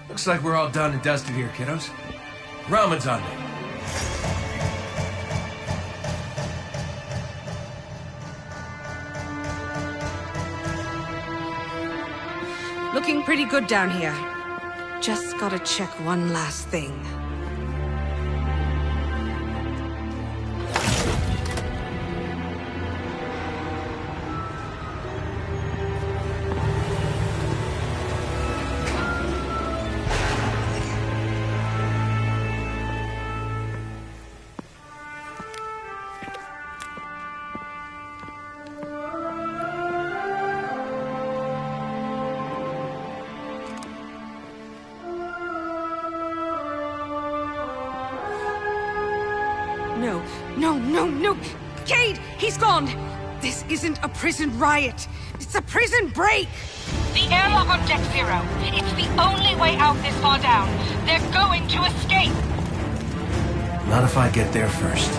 Looks like we're all done and dusted here, kiddos. Ramen's on me. Looking pretty good down here. Just gotta check one last thing. No! Cade! He's gone! This isn't a prison riot. It's a prison break! The airlock on Deck Zero. It's the only way out this far down. They're going to escape! Not if I get there first.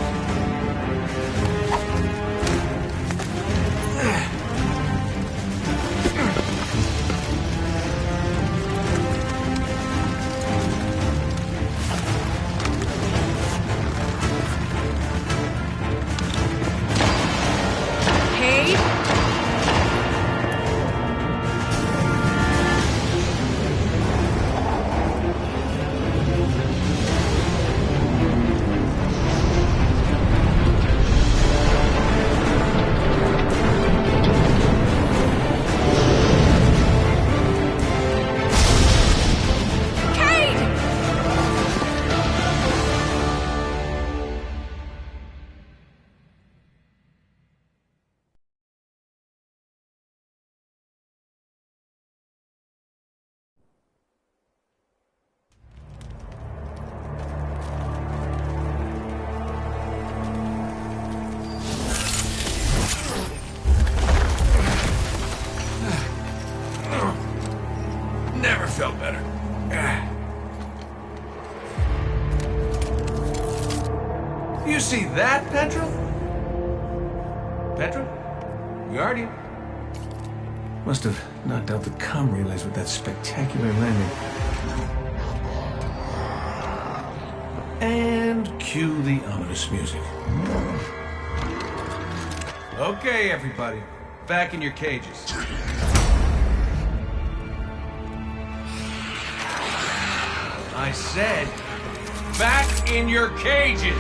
Never felt better. You see that, Petra? Petra? Guardian? Must have knocked out the comm relays with that spectacular landing. And cue the ominous music. Okay, everybody. Back in your cages. I said, back in your cages!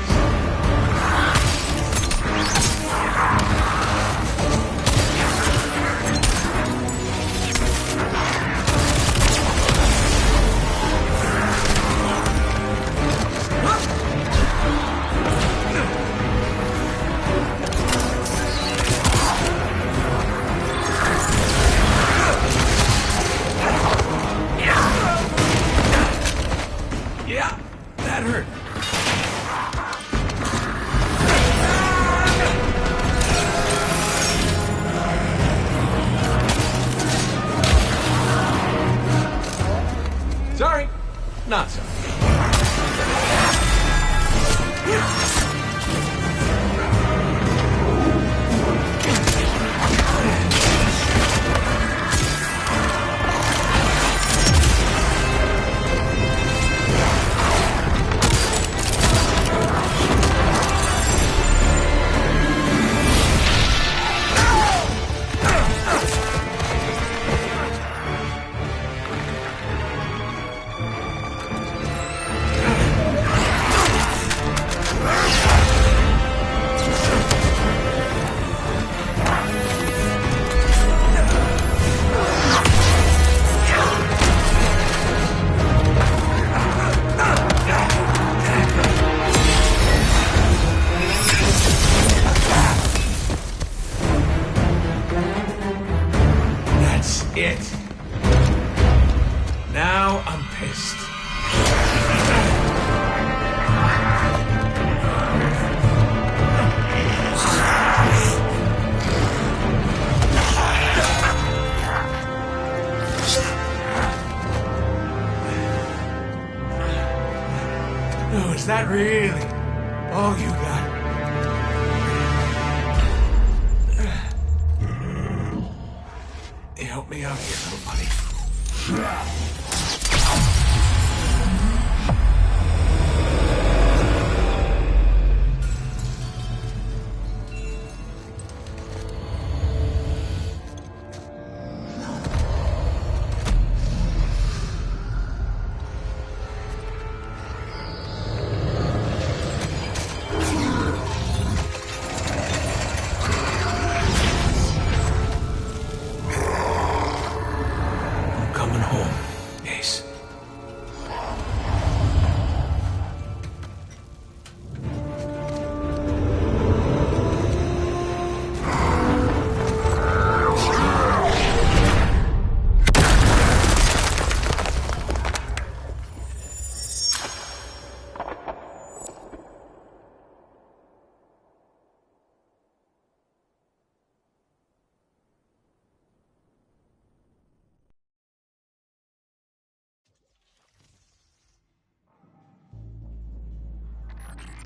Yeah, that hurt. Sorry, not sorry. It. Now I'm pissed. that really all you got? Help me out here, little buddy.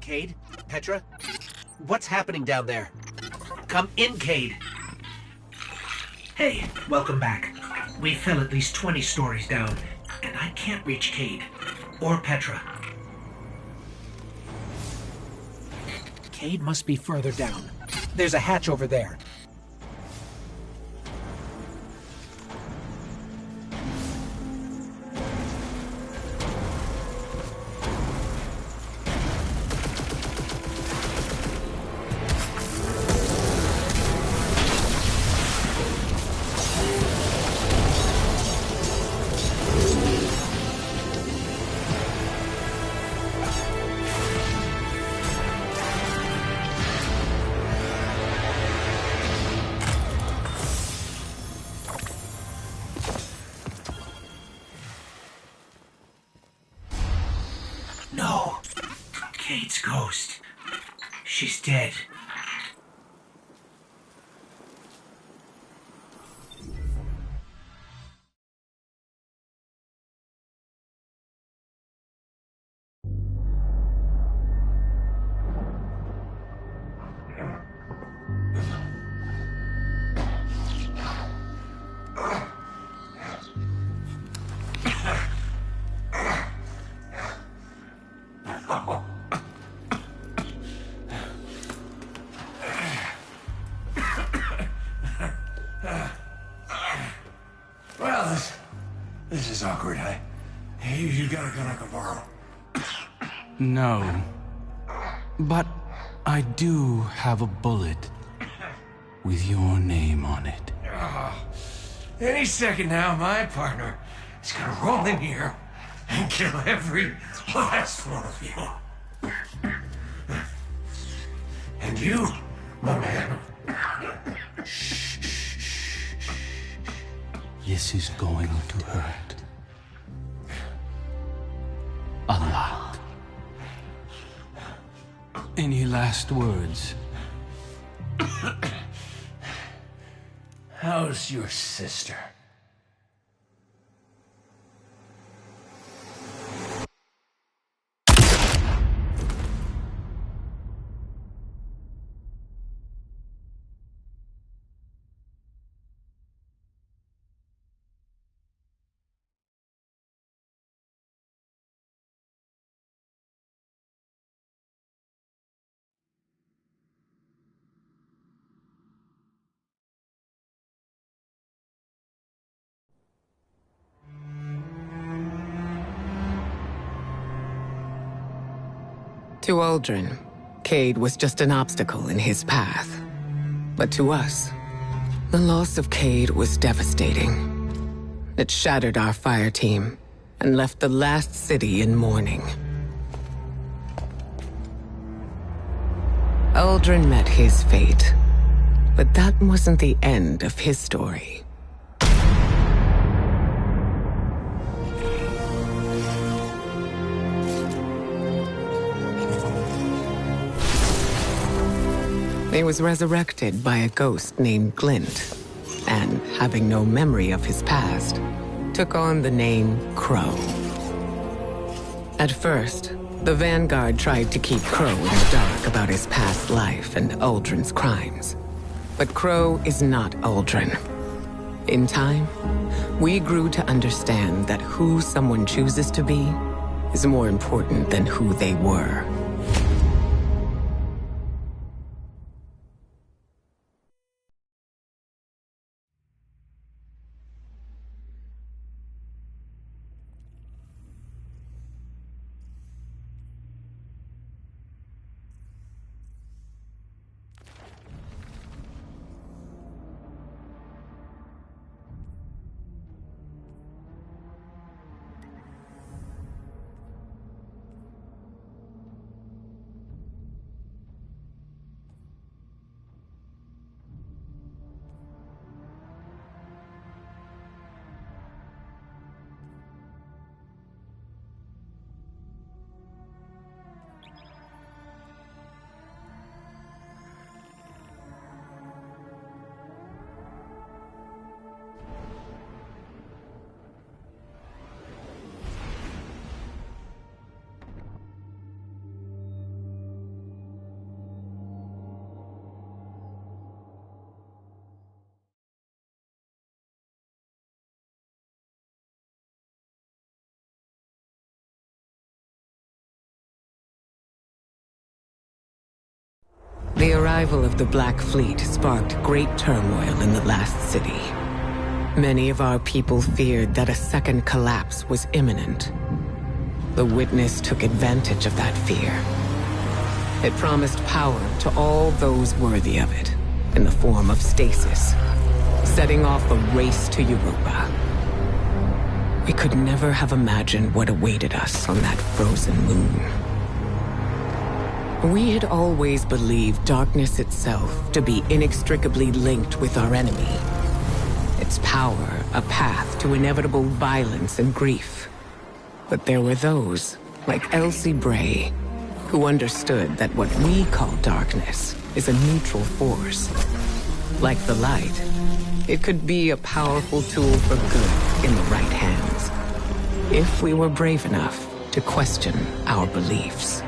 Cade? Petra? What's happening down there? Come in, Cade. Hey, welcome back. We fell at least 20 stories down, and I can't reach Cade. Or Petra. Cade must be further down. There's a hatch over there. No. Cade's ghost. She's dead. Well, this is awkward. You got a gun I can borrow? No. But I do have a bullet with your name on it. Any second now, my partner is gonna roll in here and kill every last one of you. And you, my man. This is going to hurt. A lot. Any last words? How's your sister? To Uldren, Cade was just an obstacle in his path. But to us, the loss of Cade was devastating. It shattered our fire team and left the last city in mourning. Uldren met his fate, but that wasn't the end of his story. He was resurrected by a ghost named Glint, and, having no memory of his past, took on the name Crow. At first, The Vanguard tried to keep Crow in the dark about his past life and Uldren's crimes. But Crow is not Uldren. In time, we grew to understand that who someone chooses to be is more important than who they were. The arrival of the Black Fleet sparked great turmoil in the last city. Many of our people feared that a second collapse was imminent. The Witness took advantage of that fear. It promised power to all those worthy of it, in the form of stasis, setting off a race to Europa. We could never have imagined what awaited us on that frozen moon. We had always believed darkness itself to be inextricably linked with our enemy. Its power a path to inevitable violence and grief. But there were those, like Elsie Bray, who understood that what we call darkness is a neutral force. Like the light, it could be a powerful tool for good in the right hands, if we were brave enough to question our beliefs.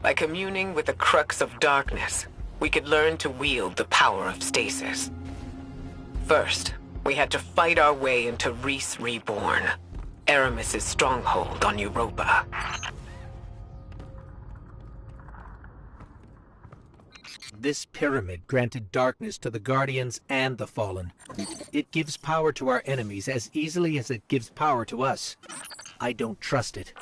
By communing with the crux of darkness, we could learn to wield the power of stasis. First, we had to fight our way into Reese Reborn, Aramis's stronghold on Europa. This pyramid granted darkness to the Guardians and the Fallen. It gives power to our enemies as easily as it gives power to us. I don't trust it.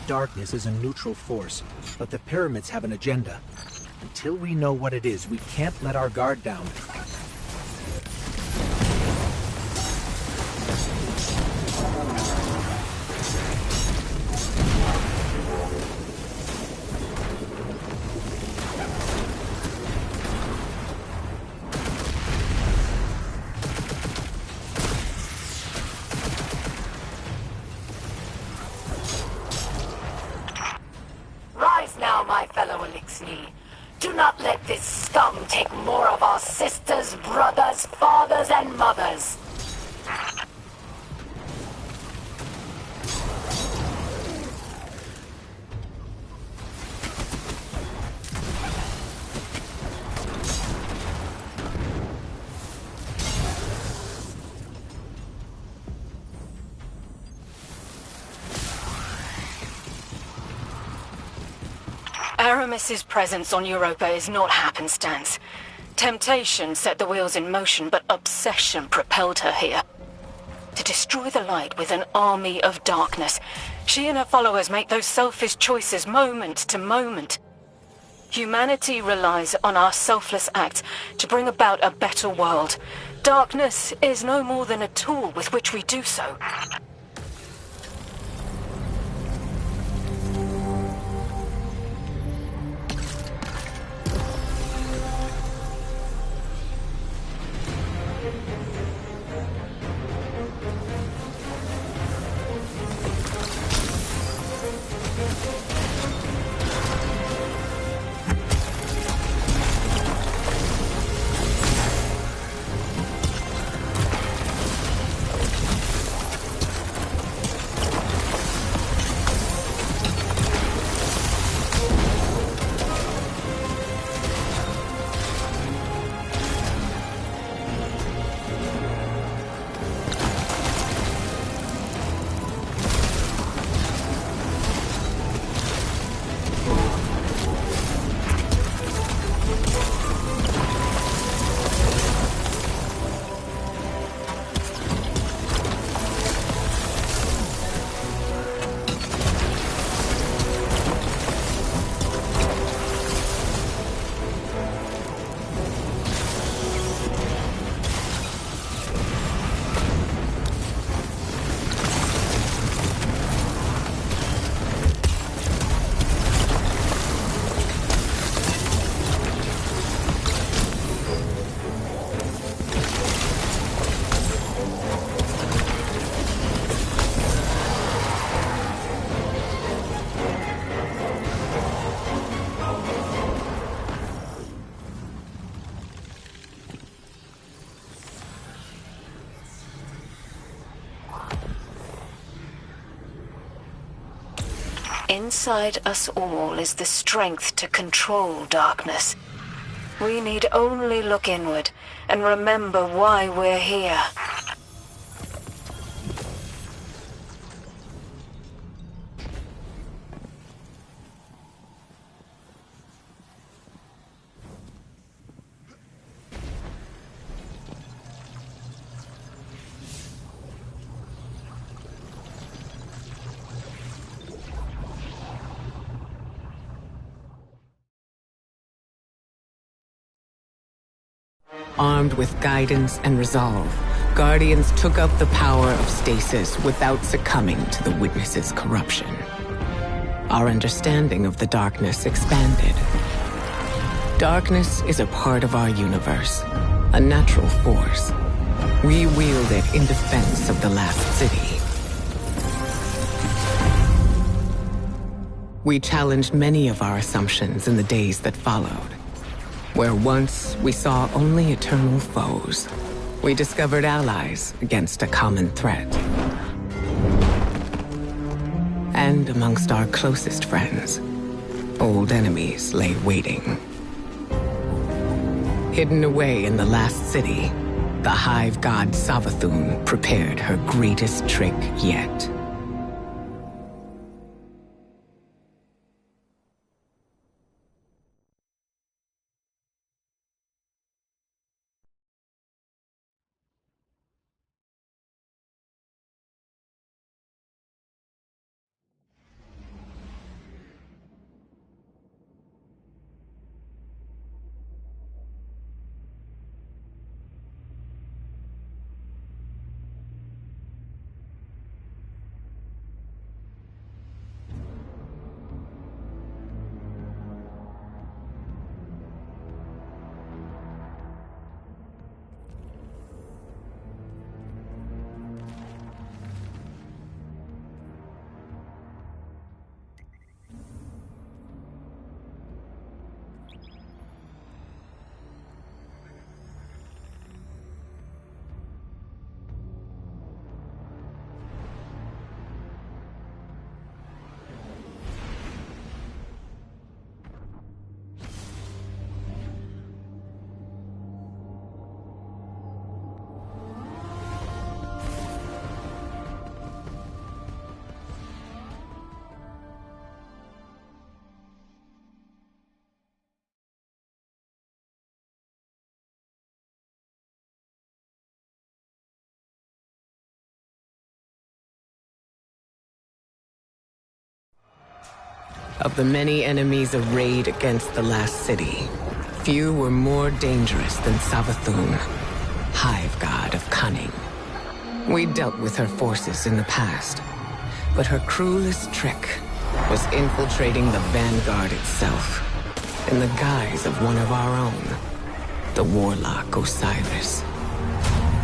Darkness is a neutral force, but the pyramids have an agenda. Until we know what it is, we can't let our guard down. Elixni. Do not let this scum take more of our sisters, brothers, fathers, and mothers. Aramis's presence on Europa is not happenstance. Temptation set the wheels in motion, but obsession propelled her here. To destroy the light with an army of darkness, she and her followers make those selfish choices moment to moment. Humanity relies on our selfless acts to bring about a better world. Darkness is no more than a tool with which we do so. Inside us all is the strength to control darkness. We need only look inward and remember why we're here. Armed with guidance and resolve, Guardians took up the power of stasis without succumbing to the Witness's corruption. Our understanding of the darkness expanded. Darkness is a part of our universe, a natural force. We wield it in defense of the Last City. We challenged many of our assumptions in the days that followed. Where once we saw only eternal foes, we discovered allies against a common threat. And amongst our closest friends, old enemies lay waiting. Hidden away in the Last City, the Hive God Savathun prepared her greatest trick yet. Of the many enemies arrayed against the last city, few were more dangerous than Savathun, hive god of cunning. We dealt with her forces in the past, but her cruelest trick was infiltrating the Vanguard itself, in the guise of one of our own, the Warlock Osiris.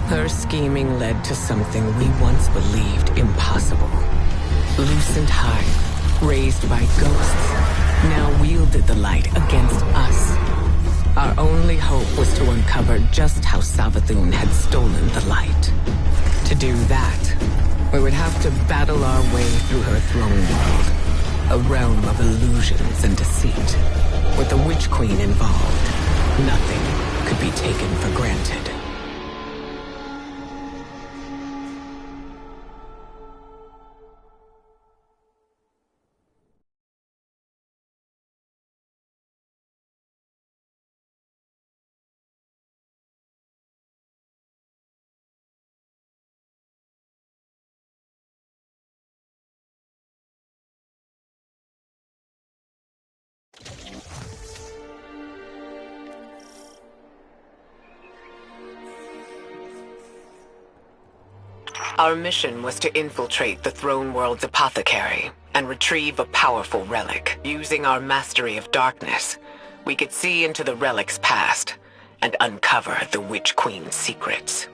Her scheming led to something we once believed impossible. Lucent Hive, raised by ghosts, now wielded the light against us. Our only hope was to uncover just how Savathun had stolen the light. To do that, we would have to battle our way through her throne world, a realm of illusions and deceit. With the Witch Queen involved, nothing could be taken for granted. Our mission was to infiltrate the Throne World's apothecary and retrieve a powerful relic. Using our mastery of darkness, we could see into the relic's past and uncover the Witch Queen's secrets.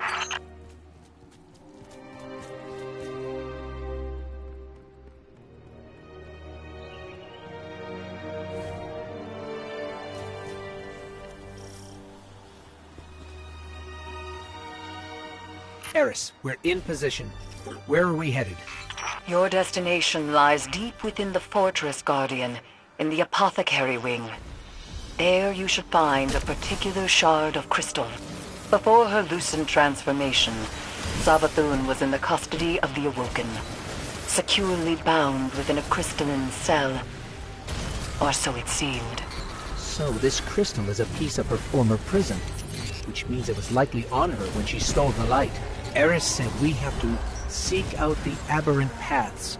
Eris, we're in position. Where are we headed? Your destination lies deep within the fortress, Guardian, in the apothecary wing. There you should find a particular shard of crystal. Before her lucent transformation, Savathun was in the custody of the Awoken, securely bound within a crystalline cell. Or so it seemed. So this crystal is a piece of her former prison, which means it was likely on her when she stole the light. Eris said we have to seek out the aberrant paths.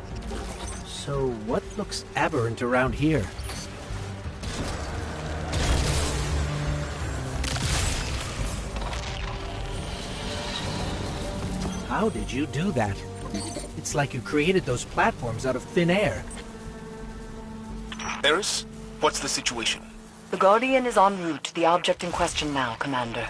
So what looks aberrant around here? How did you do that? It's like you created those platforms out of thin air. Eris, what's the situation? The Guardian is en route to the object in question now, Commander.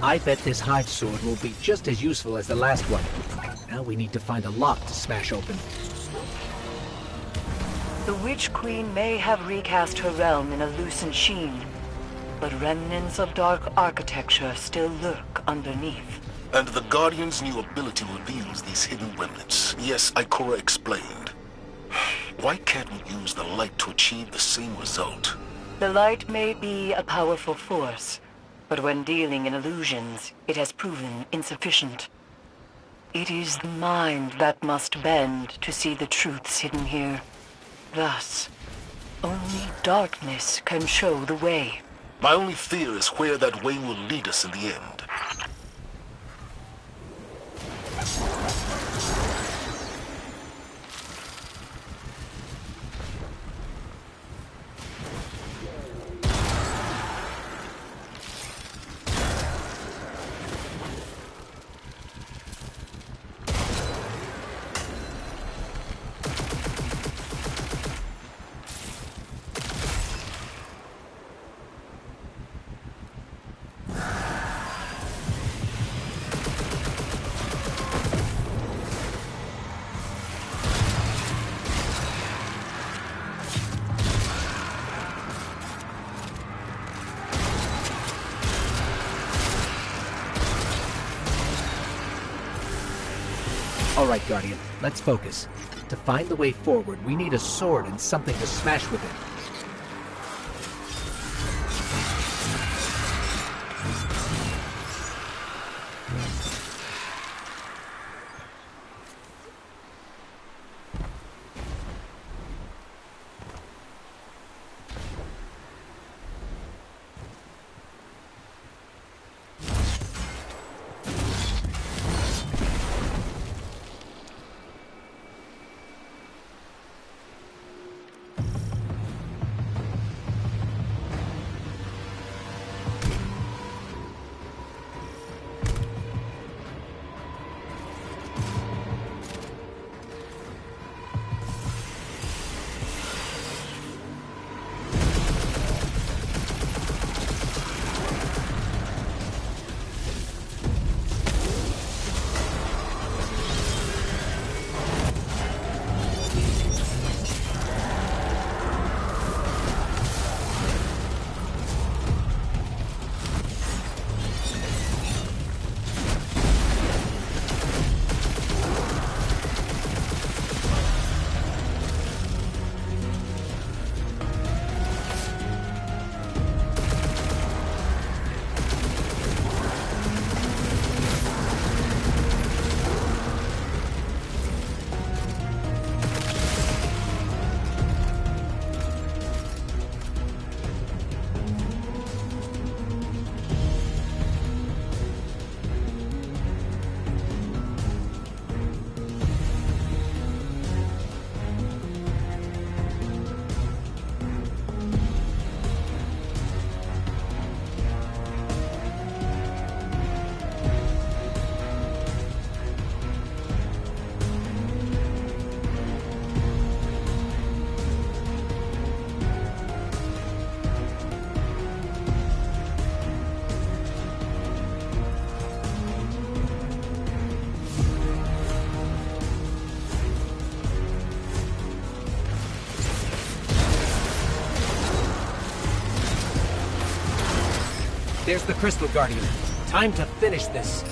I bet this hive sword will be just as useful as the last one. Now we need to find a lock to smash open. The Witch Queen may have recast her realm in a lucent sheen, but remnants of dark architecture still lurk underneath. And the Guardian's new ability reveals these hidden remnants. Yes, Ikora explained. Why can't we use the light to achieve the same result? The light may be a powerful force, but when dealing in illusions, it has proven insufficient. It is the mind that must bend to see the truths hidden here. Thus, only darkness can show the way. My only fear is where that way will lead us in the end. All right, Guardian, let's focus. To find the way forward, we need a sword and something to smash with it. There's the Crystal Guardian. Time to finish this.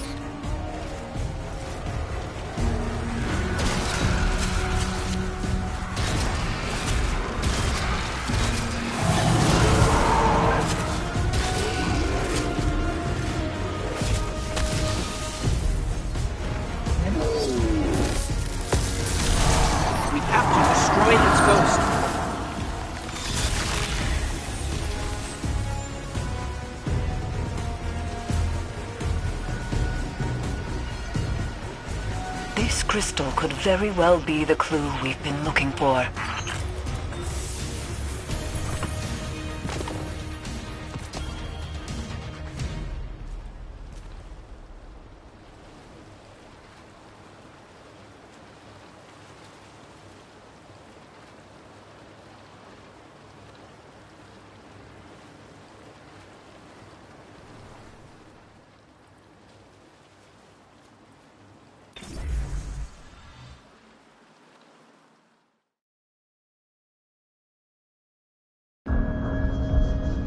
We have to destroy its ghost. This crystal could very well be the clue we've been looking for.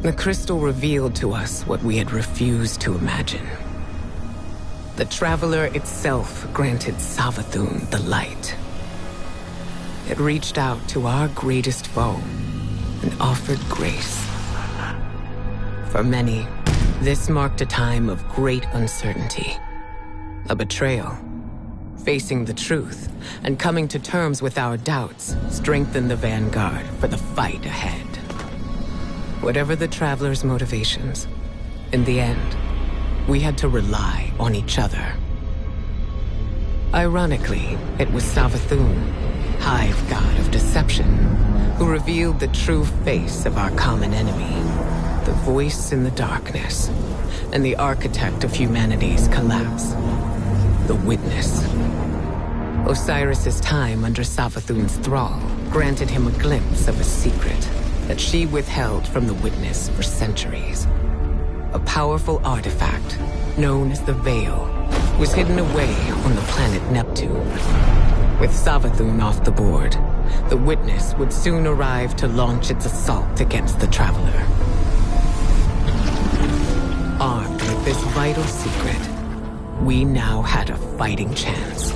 The crystal revealed to us what we had refused to imagine. The Traveler itself granted Savathun the light. It reached out to our greatest foe and offered grace. For many, this marked a time of great uncertainty. A betrayal. Facing the truth and coming to terms with our doubts strengthened the Vanguard for the fight ahead. Whatever the Traveler's motivations, in the end, we had to rely on each other. Ironically, it was Savathun, Hive God of Deception, who revealed the true face of our common enemy, the voice in the darkness, and the architect of humanity's collapse, the Witness. Osiris's time under Savathun's thrall granted him a glimpse of a secret that she withheld from the Witness for centuries. A powerful artifact, known as the Veil, was hidden away on the planet Neptune. With Savathun off the board, the Witness would soon arrive to launch its assault against the Traveler. Armed with this vital secret, we now had a fighting chance.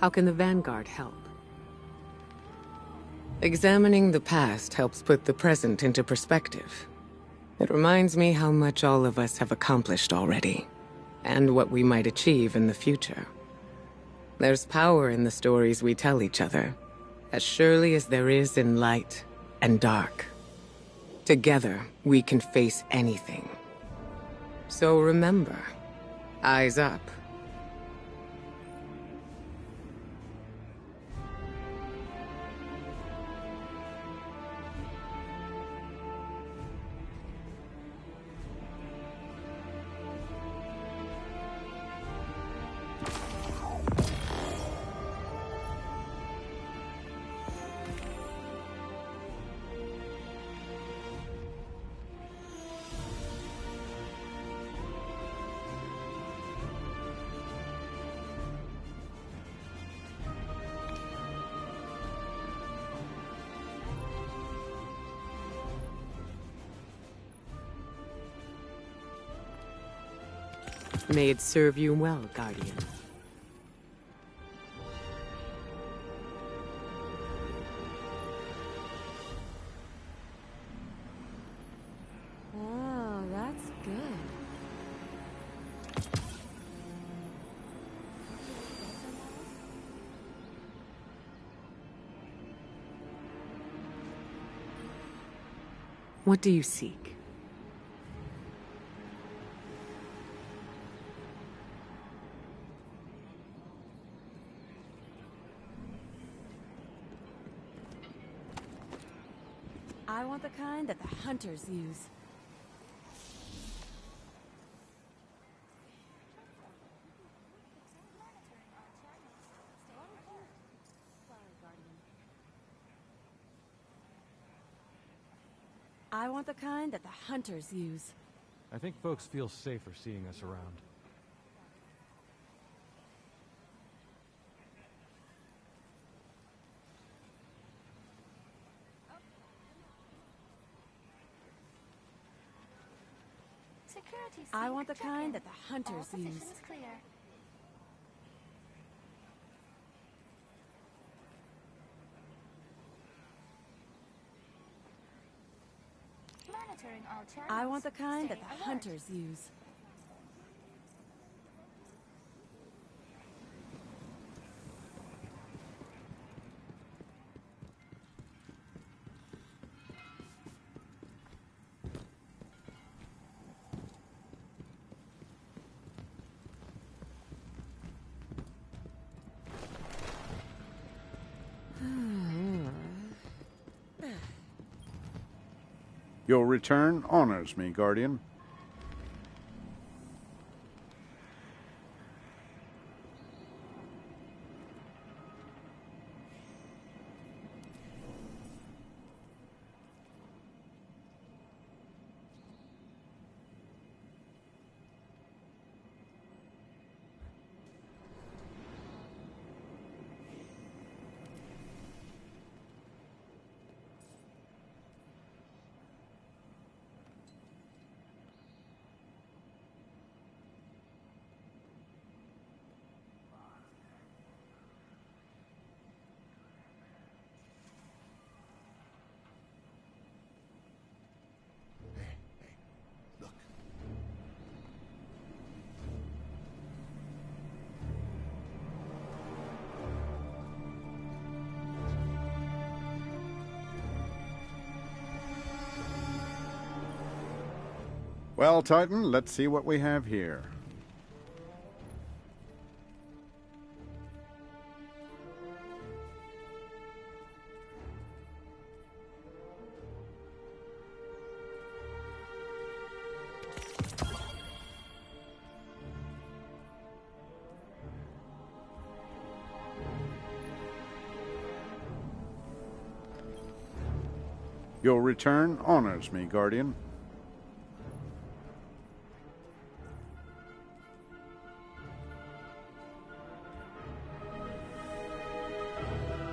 How can the Vanguard help? Examining the past helps put the present into perspective. It reminds me how much all of us have accomplished already, and what we might achieve in the future. There's power in the stories we tell each other, as surely as there is in light and dark. Together, we can face anything. So remember, eyes up. May it serve you well, Guardian. Oh, that's good. What do you seek? I want the kind that the hunters use. I want the kind that the hunters use. I think folks feel safer seeing us around. I want the kind that the hunters use. I want the kind that the hunters use. Your return honors me, Guardian. Well, Titan, let's see what we have here. Your return honors me, Guardian.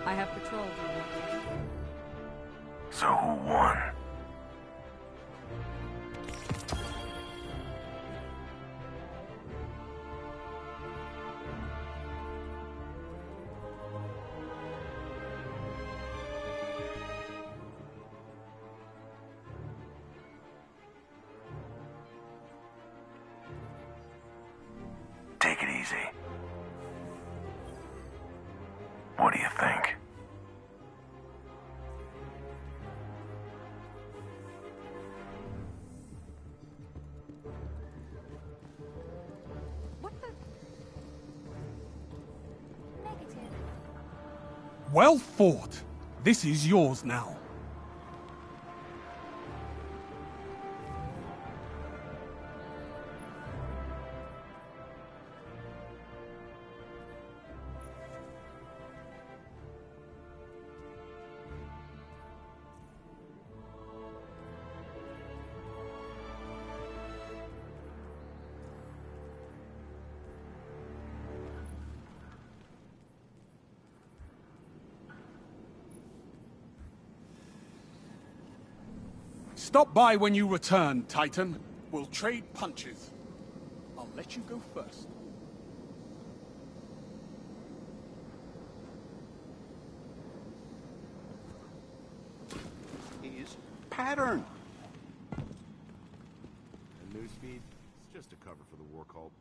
I have patrol duty. So who won? easy. What do you think? Well fought. This is yours now. Stop by when you return, Titan. We'll trade punches. I'll let you go first. He's Pattern. And newsfeed, it's just a cover for the war cult.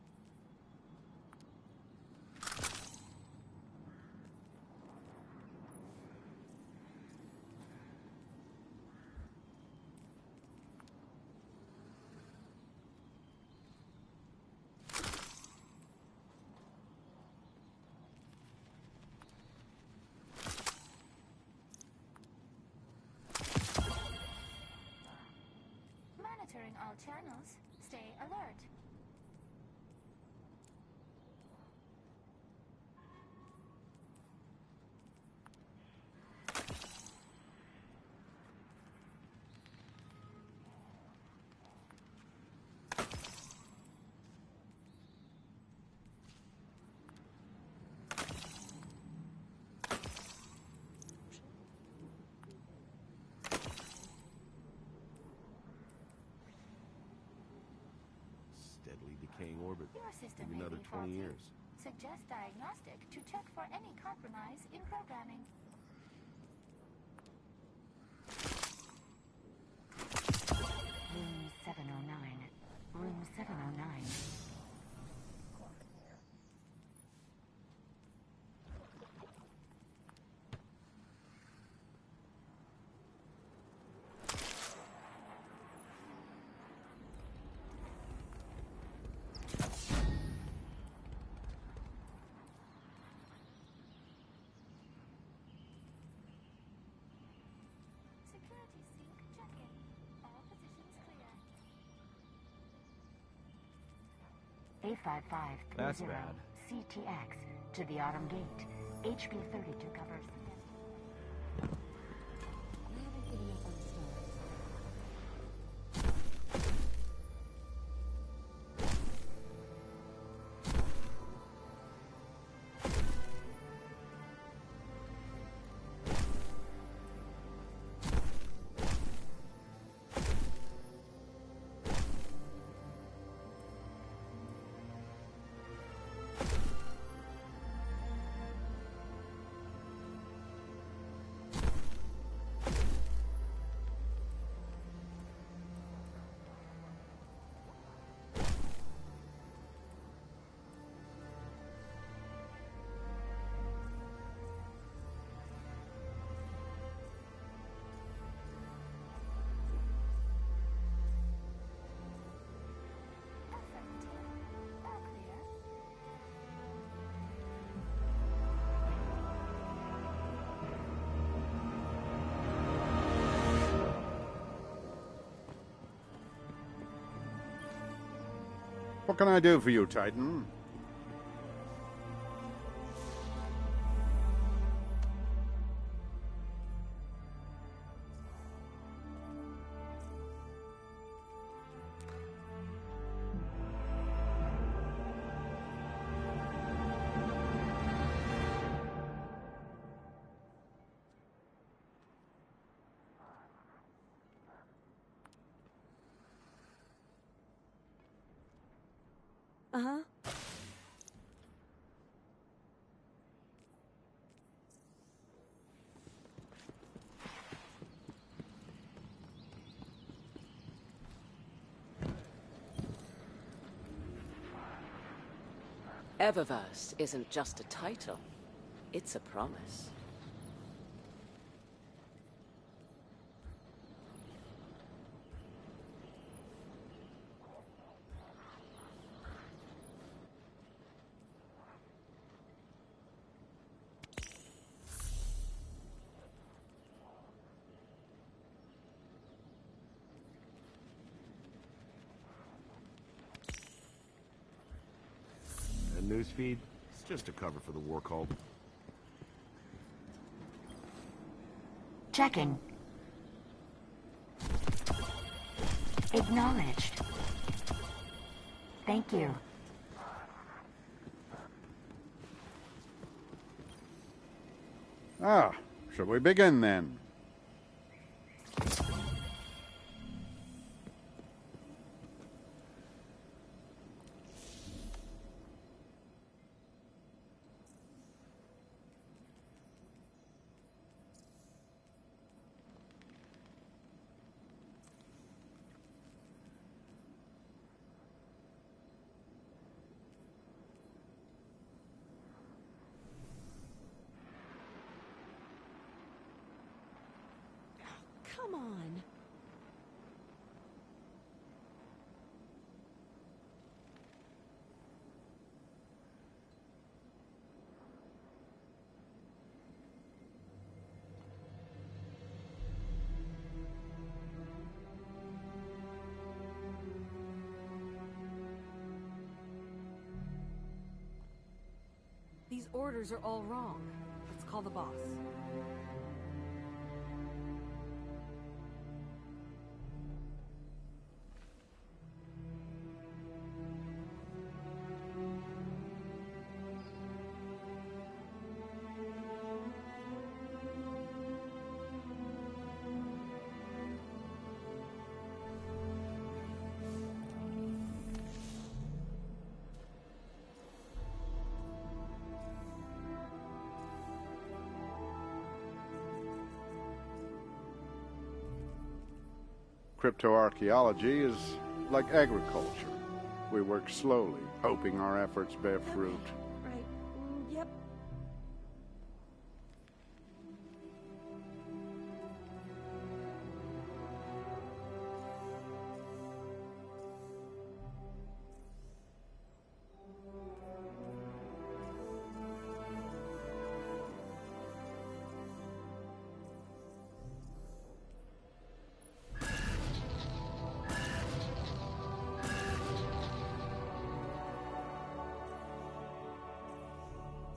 Monitoring all channels. Stay alert. Steadily decaying orbit. Your system Maybe may another be 20 faulty. years. Suggest diagnostic to check for any compromise in programming. Room 709. Room 709. Security sync checking. All positions clear. A5530 That's bad. CTX to the Autumn Gate. HB32 covers. What can I do for you, Titan? Uh-huh. Eververse isn't just a title, it's a promise. Newsfeed? It's just a cover for the war cult. Checking. Acknowledged. Thank you. Ah, shall we begin then? Come on. These orders are all wrong. Let's call the boss. Cryptoarchaeology is like agriculture. We work slowly, hoping our efforts bear fruit. Right. Yep.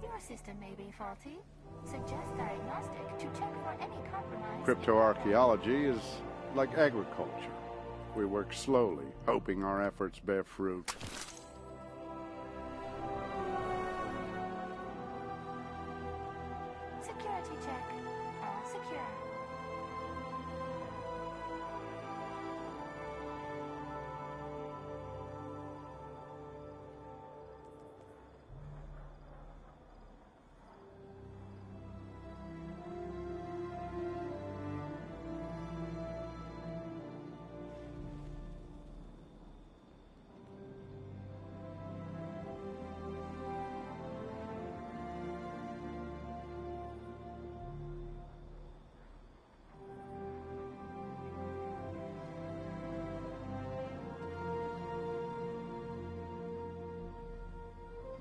Your system may be faulty. Suggest diagnostic to check for any compromise. Cryptoarchaeology is like agriculture. We work slowly, hoping our efforts bear fruit. Security check. All secure.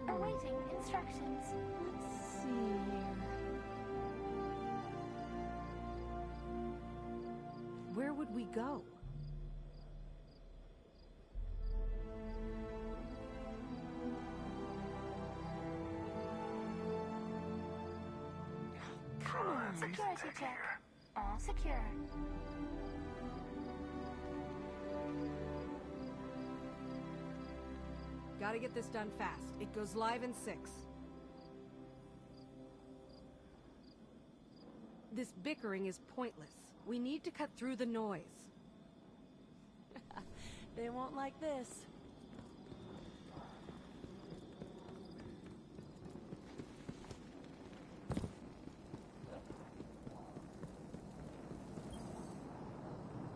Awaiting instructions. Let's see here. Where would we go? Come on. Security check. All secure. Gotta get this done fast. It goes live in 6. This bickering is pointless. We need to cut through the noise. They won't like this.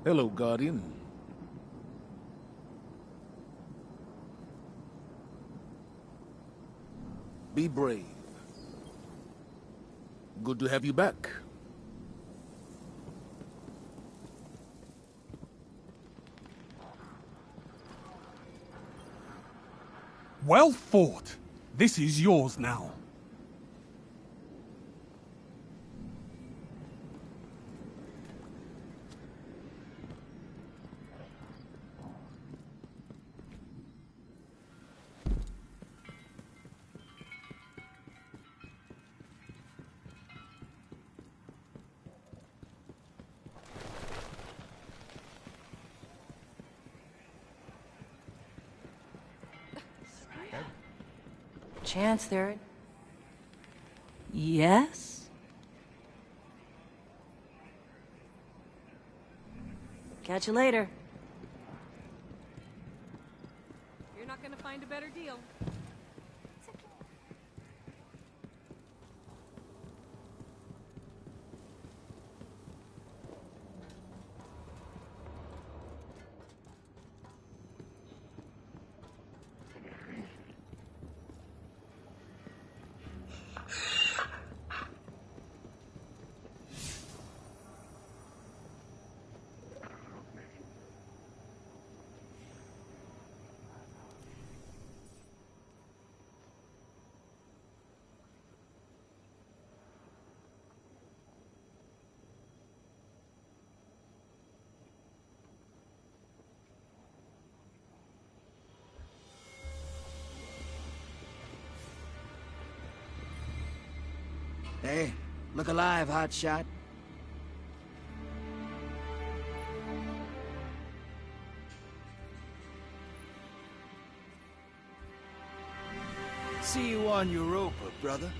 Hello, Guardian. Be brave. Good to have you back. Well fought. This is yours now. Chance there. Yes? Catch you later. You're not gonna find a better deal. Hey, look alive, hotshot. See you on Europa, brother.